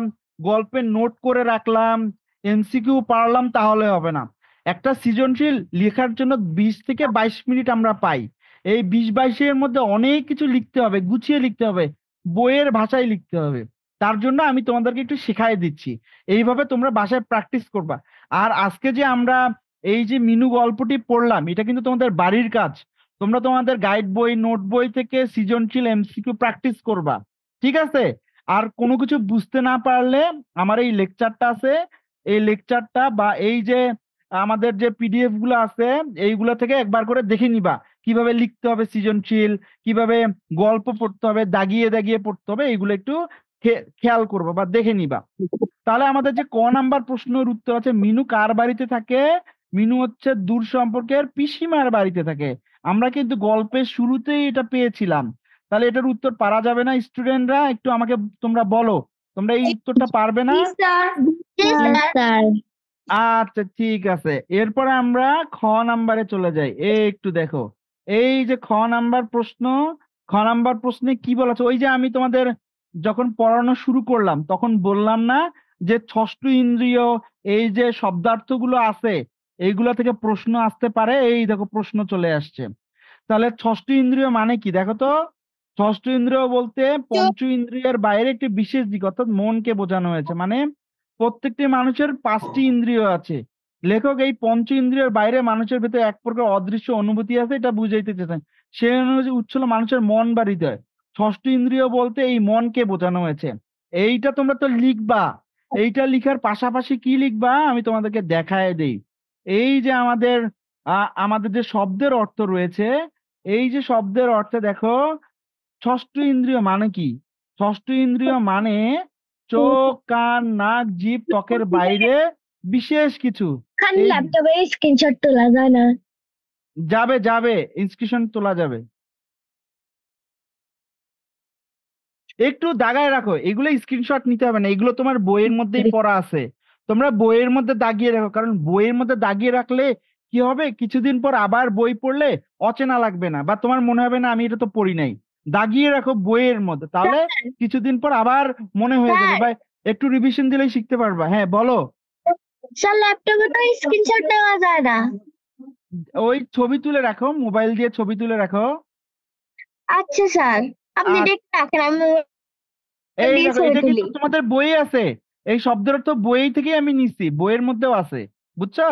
গল্পের নোট করে রাখলাম, এমসিকিউ পারলাম তাহলে হবে না। একটা সৃজনশীল লেখার জন্য 20 থেকে 22 মিনিট আমরা পাই। এই 20-22-এর মধ্যে অনেক কিছু লিখতে হবে, গুছিয়ে লিখতে হবে, বইয়ের ভাষায় লিখতে হবে। তার জন্য আমি তোমাদেরকে একটু শেখাই দিচ্ছি, এইভাবে তোমরা বাসায় প্র্যাকটিস করবা। আর আজকে যে আমরা এই যে মিনু গল্পটি পড়লাম, এটা কিন্তু তোমাদের বাড়ির কাজ। তোমরা তোমাদের গাইড বই, নোট বই থেকে সৃজনশীল এমসিকিউ প্র্যাকটিস করবা, ঠিক আছে? আর কোনো কিছু বুঝতে না পারলে আমার এই লেকচারটা আছে, এই লেকচারটা বা এই যে আমাদের যে পিডিএফ গুলো আছে, এইগুলো থেকে একবার করে দেখে নিবা কিভাবে লিখতে হবে সৃজনশীল, কিভাবে গল্প পড়তে হবে, দাগিয়ে দাগিয়ে পড়তে হবে, এইগুলো একটু খেয়াল করবা বা দেখে নিবা। তাহলে আমাদের যে নাম্বার প্রশ্নের উত্তর আছে, মিনু কার বাড়িতে থাকে? মিনু হচ্ছে দূর সম্পর্কের পিসিমার বাড়িতে থাকে। আমরা কিন্তু গল্পের শুরুতেই এটা পেয়েছিলাম। তাহলে এটার উত্তর পারা যাবে না স্টুডেন্টরা? একটু আমাকে তোমরা বলো, তোমরা এই উত্তরটা পারবে না? স্যার জি হ্যাঁ স্যার। স্যার। আচ্ছা ঠিক আছে, এরপরে আমরা নাম্বারে চলে যাই। একটু দেখো, এই যে নাম্বার প্রশ্ন, নাম্বার প্রশ্নে কি বলা আছে? ওই যে আমি তোমাদের যখন পড়ানো শুরু করলাম তখন বললাম না যে ষষ্ঠ ইন্দ্রিয়, এই যে শব্দার্থগুলো আছে এইগুলা থেকে প্রশ্ন আসতে পারে। এই দেখো প্রশ্ন চলে আসছে। তাহলে ষষ্ঠ ইন্দ্রিয় মানে কি দেখো তো? ষষ্ঠ ইন্দ্রিয় বলতে পঞ্চ ইন্দ্রিয়ের বাইরে একটি বিশেষ দিক, অর্থাৎ মনকে বোঝানো হয়েছে। মানে প্রত্যেকটি মানুষের 5টি ইন্দ্রিয় আছে, লেখক এই পঞ্চ ইন্দ্রিয়ের বাইরে মানুষের ভেতরে এক প্রকার অদৃশ্য অনুভূতি আছে, এটা বুঝাইতে চেয়েছেন। সে অনুযায়ী উৎস হলো মানুষের মন বা হৃদয়। ষষ্ঠ ইন্দ্রিয় বলতে এই মনকে বোঝানো হয়েছে। এইটা তোমরা তো লিখবা। এইটা লিখার পাশাপাশি কি লিখবা আমি তোমাদেরকে দেখায় দেই। এই যে আমাদের যে শব্দের অর্থ রয়েছে, এই যে শব্দের অর্থে দেখো, ষষ্ঠ ইন্দ্রিয় মানে কি? ষষ্ঠ ইন্দ্রিয় মানে চোখ, কান, নাক, জিভ, ত্বকের বাইরে বিশেষ কিছু। খালি এই ল্যাপটপে স্ক্রিনশট তোলা যায় না? যাবে যাবে ইনস্ক্রিপশন তোলা যাবে। একটু দাগায় রাখো, এগুলো স্ক্রিনশট নিতে হবে না, এগুলো তোমার বইয়ের মধ্যেই পড়া আছে। তোমরা বইয়ের মধ্যে দাগিয়ে রাখো, কারণ বইয়ের মধ্যে দাগিয়ে রাখলে কি হবে, কিছুদিন পর আবার বই পড়লে অচেনা লাগবে না, বা তোমার মনে হবে না আমি এটা তো পড়ি নাই। দাগিয়ে রাখো বইয়ের মধ্যে, তাহলে কিছুদিন পর আবার মনে হয়ে যাবে, স্যার বা একটু রিভিশন দিলেই শিখতে পারবা। হ্যাঁ বলো। স্যার ল্যাপটপে তো স্ক্রিনশট নেওয়া যায় না। ওই ছবি তুলে রাখো, মোবাইল দিয়ে ছবি তুলে রাখো। আচ্ছা স্যার, আপনি আর দেখতে রাখেন, আমি মোবাইল এই দিয়ে দেখো, ছবি এটা তুলি। কিন্তু তোমাদের বইয়ে আছে। এই শব্দের অর্থ বই থেকেই আমি নিচ্ছি, বইয়ের মধ্যেও আছে, বুঝছো?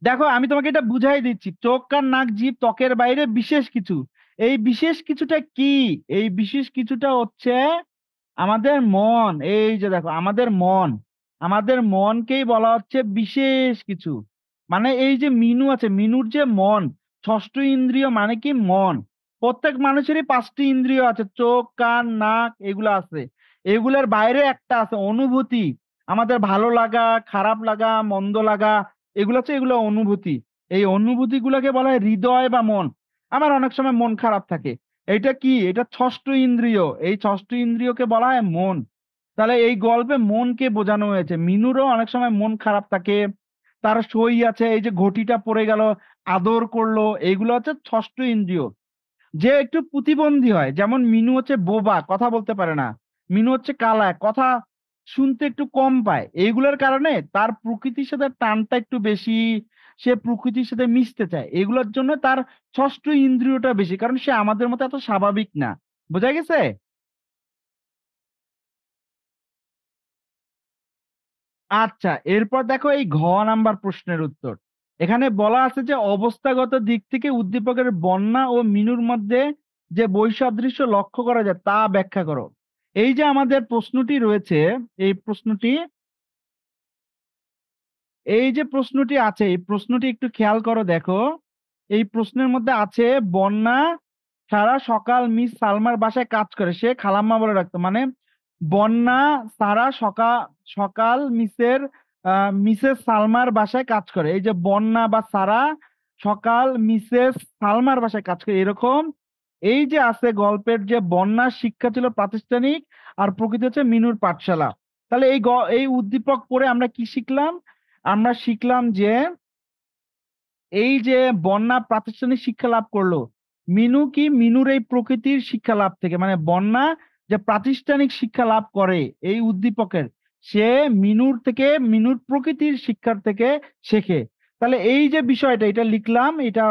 দেখো আমি তোমাকে এটা বুঝাই দিচ্ছি, চোখ, কান, নাক, জিভ, ত্বকের বাইরে বিশেষ কিছু। এই বিশেষ কিছুটা কি? এই বিশেষ কিছুটা হচ্ছে আমাদের মন। এই যে দেখো, আমাদের মনকেই বলা হচ্ছে বিশেষ কিছু। মানে এই যে মিনু আছে, মিনুর যে মন, ষষ্ঠ ইন্দ্রিয় মানে কি মন। প্রত্যেক মানুষেরই 5টি ইন্দ্রিয় আছে, চোখ, কান, নাক, এগুলো আছে। এগুলোর বাইরে একটা আছে অনুভূতি। আমাদের ভালো লাগা, খারাপ লাগা, মন্দ লাগা, এগুলো অনুভূতি। এই অনুভূতি গুলাকে বলা হয় হৃদয় বা মন। আমার অনেক সময় মন খারাপ থাকে, এটা কি? এটা ষষ্ঠ ইন্দ্রিয়, এই ষষ্ঠ ইন্দ্রিয়কে বলা হয় মন। তাহলে এই গল্পে মনকে বোঝানো হয়েছে। মিনুরও অনেক সময় মন খারাপ থাকে, তার সই আছে, এই যে ঘটিটা পড়ে গেল, আদর করলো, এইগুলো হচ্ছে ষষ্ঠ ইন্দ্রিয়। যে একটু প্রতিবন্ধী হয়, যেমন মিনু হচ্ছে বোবা, কথা বলতে পারে না। মিনু হচ্ছে কালায়, কথা শুনতে একটু কম পায়, এইগুলোর কারণে তার প্রকৃতির সাথে টানটা একটু বেশি, সে প্রকৃতির সাথে মিশতে চায়, এগুলোর জন্য তার ষষ্ঠ ইন্দ্রিয়টা বেশি, কারণ সে আমাদের মতো এত স্বাভাবিক না। বোঝা গেছে? আচ্ছা, এরপর দেখো এই ঘ নাম্বার প্রশ্নের উত্তর। এখানে বলা আছে যে অবস্থাগত দিক থেকে উদ্দীপকের বন্যা ও মিনুর মধ্যে যে বৈসাদৃশ্য লক্ষ্য করা যায় তা ব্যাখ্যা করো। এই যে আমাদের প্রশ্নটি রয়েছে, এই প্রশ্নটি এই যে প্রশ্নটি আছে, এই প্রশ্নটি একটু খেয়াল করো, দেখো। এই প্রশ্নের মধ্যে আছে বন্যা সারা সকাল মিস সালমার বাসায় কাজ করে, সে খালাম্মা বলে রাখতো, মানে বন্যা সারা সকাল সকাল মিসেস সালমার বাসায় কাজ করে। এই যে বন্যা বা সারা সকাল মিসেস সালমার বাসায় কাজ করে, এরকম। এই যে আছে গল্পের যে বন্যার শিক্ষা ছিল প্রাতিষ্ঠানিক, আর প্রকৃতি হচ্ছে মিনুর পাঠশালা। তাহলে এই উদ্দীপক পড়ে আমরা কি শিখলাম? আমরা শিখলাম যে এই যে বন্যা প্রাতিষ্ঠানিক শিক্ষা লাভ করলো, মিনু কি? মিনুর এই প্রকৃতির শিক্ষা লাভ থেকে, মানে বন্যা যে প্রাতিষ্ঠানিক শিক্ষা লাভ করে এই উদ্দীপকের, সে মিনুর থেকে, মিনুর প্রকৃতির শিক্ষার থেকে শেখে। তাহলে এই যে বিষয়টা, এটা লিখলাম, এটা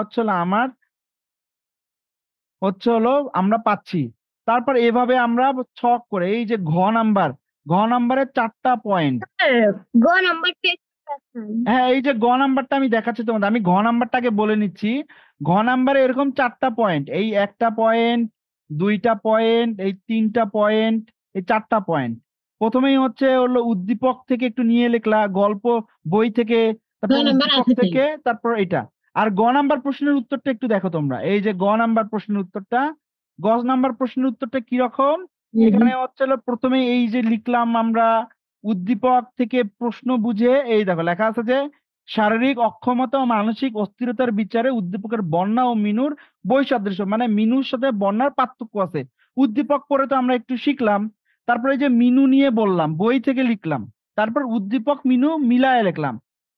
হচ্ছে হলো আমরা পাচ্ছি। তারপর এভাবে আমরা ছক করে, এই যে ঘ নাম্বারের 4টা পয়েন্ট। গ নাম্বারটা একটু দেখান। হ্যাঁ, এই যে গ নাম্বারটা আমি দেখাচ্ছি তোমাদের, আমি ঘ নাম্বারটাকে বলে নিচ্ছি। ঘ নাম্বারে এরকম 4টা পয়েন্ট, এই 1টা পয়েন্ট, 2টা পয়েন্ট, এই 3টা পয়েন্ট, এই 4টা পয়েন্ট। প্রথমেই হলো উদ্দীপক থেকে একটু নিয়ে লিখলা, গল্প বই থেকে, তারপর উদ্দীপক থেকে, তারপর এটা। আর গ নাম্বার প্রশ্নের উত্তরটা একটু দেখো তোমরা, এই যে গ নাম্বার প্রশ্নের উত্তরটা, কিরকম? এখানে প্রথমে এই যে লিখলাম আমরা, উদ্দীপক থেকে প্রশ্ন বুঝে, এই দেখো লেখা আছে যে শারীরিক অক্ষমতা ও মানসিক অস্থিরতার বিচারে উদ্দীপকের বন্যা ও মিনুর বৈসাদৃশ্য, মানে মিনুর সাথে বন্যার পার্থক্য আছে। উদ্দীপক পড়ে তো আমরা একটু শিখলাম। তারপরে এই যে মিনু নিয়ে বললাম, বই থেকে লিখলাম, তারপর উদ্দীপক মিনু মিলায়ে লিখলাম।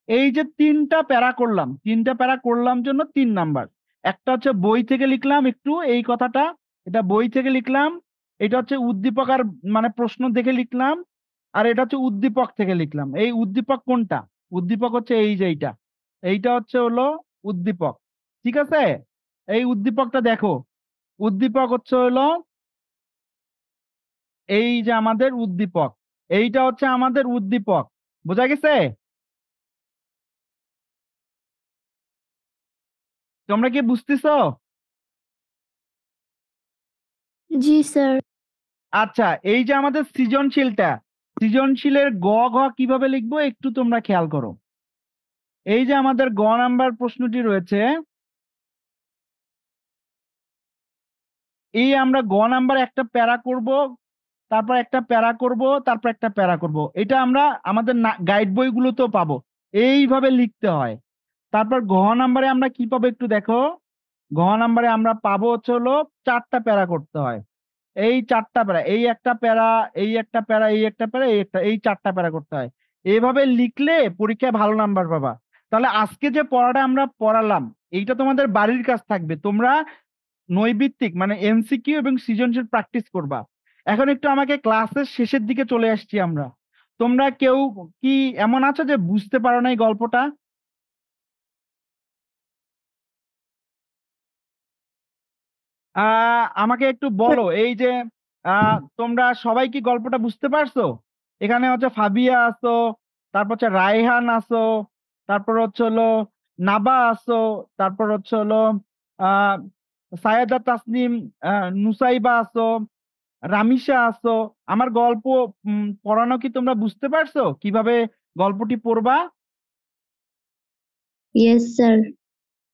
এই যে 3টা প্যারা করলাম, 3টা প্যারা করলাম জন্য 3 নাম্বার। একটা হচ্ছে বই থেকে লিখলাম একটু এই কথাটা, এটা বই থেকে লিখলাম। এটা হচ্ছে উদ্দীপক আর মানে প্রশ্ন দেখে লিখলাম। আর এটা হচ্ছে উদ্দীপক থেকে লিখলাম। এই উদ্দীপক কোনটা? উদ্দীপক হচ্ছে এই যে এইটা হলো উদ্দীপক। ঠিক আছে? এই উদ্দীপকটা দেখো, উদ্দীপক হলো এই যে আমাদের উদ্দীপক, এইটা হচ্ছে আমাদের উদ্দীপক। বোঝা গেছে? তোমরা কি বুঝতেছো? জি স্যার। আচ্ছা, এই যে আমাদের সৃজনশীলটা, সৃজনশীলের গ ঘ কিভাবে লিখবো একটু তোমরা খেয়াল করো। এই যে আমাদের গ নাম্বার প্রশ্নটি রয়েছে, এই আমরা গ নাম্বার একটা প্যারা করব, তারপর একটা প্যারা করব, তারপর একটা প্যারা করব। এটা আমরা আমাদের গাইড বইগুলোতেও পাবো, এইভাবে লিখতে হয়। তারপর ঘ নাম্বারে আমরা কি পাবো একটু দেখো। ঘ নাম্বারে আমরা পাবো হচ্ছে হলো 4টা প্যারা করতে হয়। এই 4টা প্যারা, এই একটা প্যারা, এই একটা প্যারা, এই একটা প্যারা, এই একটা, এই 4টা প্যারা করতে হয়। এভাবে লিখলে পরীক্ষায় ভালো নাম্বার পাবা। তাহলে আজকে যে পড়াটা আমরা পড়ালাম, এইটা তোমাদের বাড়ির কাজ থাকবে। তোমরা নৈবিত্তিক মানে এমসিকিউ এবং সৃজনশীল প্র্যাকটিস করবা। এখন একটু আমাকে ক্লাসের শেষের দিকে চলে আসছি আমরা। তোমরা কেউ কি এমন আছো যে বুঝতে পারো না এই গল্পটা? আমাকে একটু বলো, এই যে তোমরা সবাই কি গল্পটা বুঝতে পারছো? এখানে হচ্ছে ফাবিয়া আছো, তারপর হচ্ছে রায়হান আছো, তারপর হচ্ছে হলো নাবা আছো, তারপর হচ্ছে হলো আহ সায়েদা তাসনিম, নুসাইবা আছো, রামিসা আছো। আমার গল্প পড়ানো কি তোমরা বুঝতে পারছো কিভাবে গল্পটি পড়বা? Yes sir.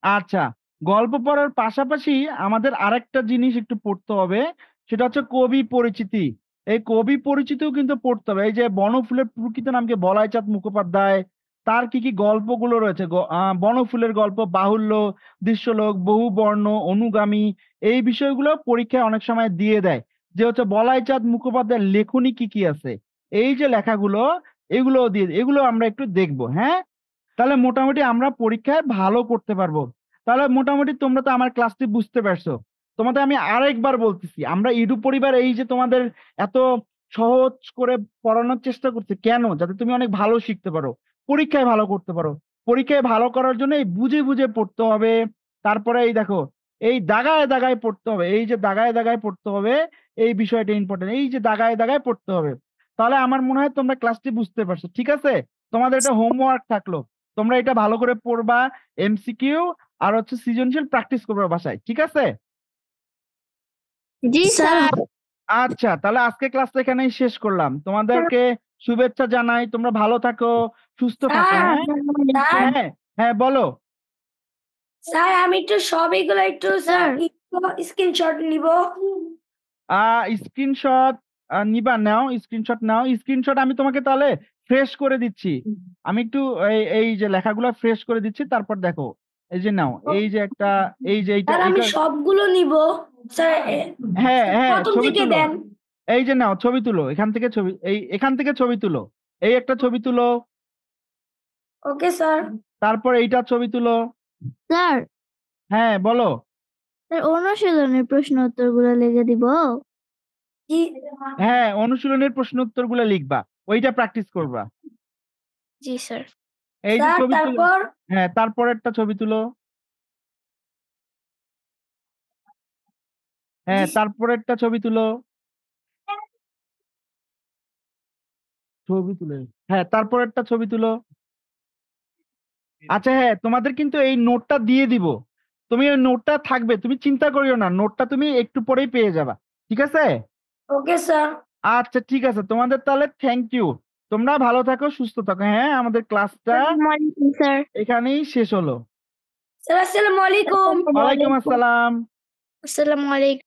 আচ্ছা, গল্প পড়ার পাশাপাশি আমাদের আরেকটা জিনিস একটু পড়তে হবে, সেটা হচ্ছে কবি পরিচিতি। এই কবি পরিচিতিও কিন্তু পড়তে হবে। এই যে বনফুলের প্রকৃত নামকে বলাইচাঁদ মুখোপাধ্যায়, তার কি কি গল্পগুলো রয়েছে, বনফুলের গল্প, বাহুল্য, দৃশ্যলোক, বহুবর্ণ, অনুগামী, এই বিষয়গুলো পরীক্ষায় অনেক সময় দিয়ে দেয় যে হচ্ছে বলাইচাঁদ মুখোপাধ্যায়ের লেখনী কি কি আছে। এই যে লেখাগুলো, এগুলো দিয়ে, এগুলো আমরা একটু দেখবো, হ্যাঁ। তাহলে মোটামুটি আমরা পরীক্ষায় ভালো করতে পারবো। তাহলে মোটামুটি তোমরা তো আমার ক্লাসটি বুঝতে পারছো। তোমাদের আমি আরেকবার বলতেছি, আমরা ইডু পরিবার এই যে তোমাদের এত সহজ করে পড়ানোর চেষ্টা করছে কেন, যাতে তুমি অনেক ভালো শিখতে পারো, পরীক্ষায় ভালো করতে পারো। পরীক্ষায় ভালো করার জন্য এই বুঝে বুঝে পড়তে হবে। তারপরে এই দেখো, এই দাগায় দাগায় পড়তে হবে, এই যে দাগায় দাগায় পড়তে হবে, এই বিষয়টা ইম্পর্টেন্ট, এই যে দাগায় দাগায় পড়তে হবে। তাহলে আমার মনে হয় তোমরা ক্লাসটি বুঝতে পারছো, ঠিক আছে। তোমাদের এটা হোমওয়ার্ক থাকলো, তোমরা এটা ভালো করে পড়বা, এমসিকিউ আর হচ্ছে সৃজনশীল প্র্যাকটিস করবা বাসায়, ঠিক আছে। জি স্যার স্যার। আচ্ছা, তাহলে আজকে ক্লাসটা এখানেই শেষ করলাম। তোমাদেরকে শুভেচ্ছা জানাই, তোমরা ভালো থাকো, সুস্থ থাকো, স্যার হ্যাঁ। স্যার হ্যাঁ, হ্যাঁ বলো। স্যার আমি একটু সব এগুলো একটু স্যার। স্ক্রিনশট নিব। স্ক্রিনশট নিবা, নাও স্ক্রিনশট, নাও স্ক্রিনশট। আমি তোমাকে তাহলে ফ্রেশ করে দিচ্ছি। আমি একটু এই যে লেখাগুলো ফ্রেশ করে দিচ্ছি, তারপর দেখো। এই যে নাও, এই যে একটা, এই যে এইটা, স্যার আমি এইটা। সবগুলো নিব। স্যার হ্যাঁ, হ্যাঁ, প্রথম ছবি থেকে তুলো। দেন। এই যে নাও, ছবি তুলো, এখান থেকে ছবি, এখান থেকে ছবি তুলো। এই একটা ছবি তুলো, ওকে স্যার। তারপর এইটা ছবি তুলো। স্যার, হ্যাঁ বলো। স্যার অনুশীলনের প্রশ্ন উত্তরগুলো লিখে দিব। জি হ্যাঁ, অনুশীলনের প্রশ্ন উত্তরগুলো লিখবা, ওইটা প্র্যাকটিস করবা। জি স্যার। এই যে স্যার ছবি তুলো। তারপর হ্যাঁ, তারপর একটা ছবি তুলো। হ্যাঁ, তারপর একটা ছবি তুলো। ছবি তুলে, হ্যাঁ, তারপর একটা ছবি তুলো। আচ্ছা, হ্যাঁ, তোমাদের কিন্তু এই নোটটা দিয়ে দিব। তুমি ওই নোটটা থাকবে, তুমি চিন্তা করিও না, নোটটা তুমি একটু পরেই পেয়ে যাবা, ঠিক আছে। Okay sir. আচ্ছা, ঠিক আছে, তোমাদের তাহলে থ্যাংক ইউ। তোমরা ভালো থাকো, সুস্থ থাকো, হ্যাঁ। আমাদের ক্লাসটা আসসালামু আলাইকুম স্যার। এখানেই শেষ হলো। স্যার আসসালামু আলাইকুম। ওয়ালাইকুম আসসালাম। আসসালামু আলাইকুম।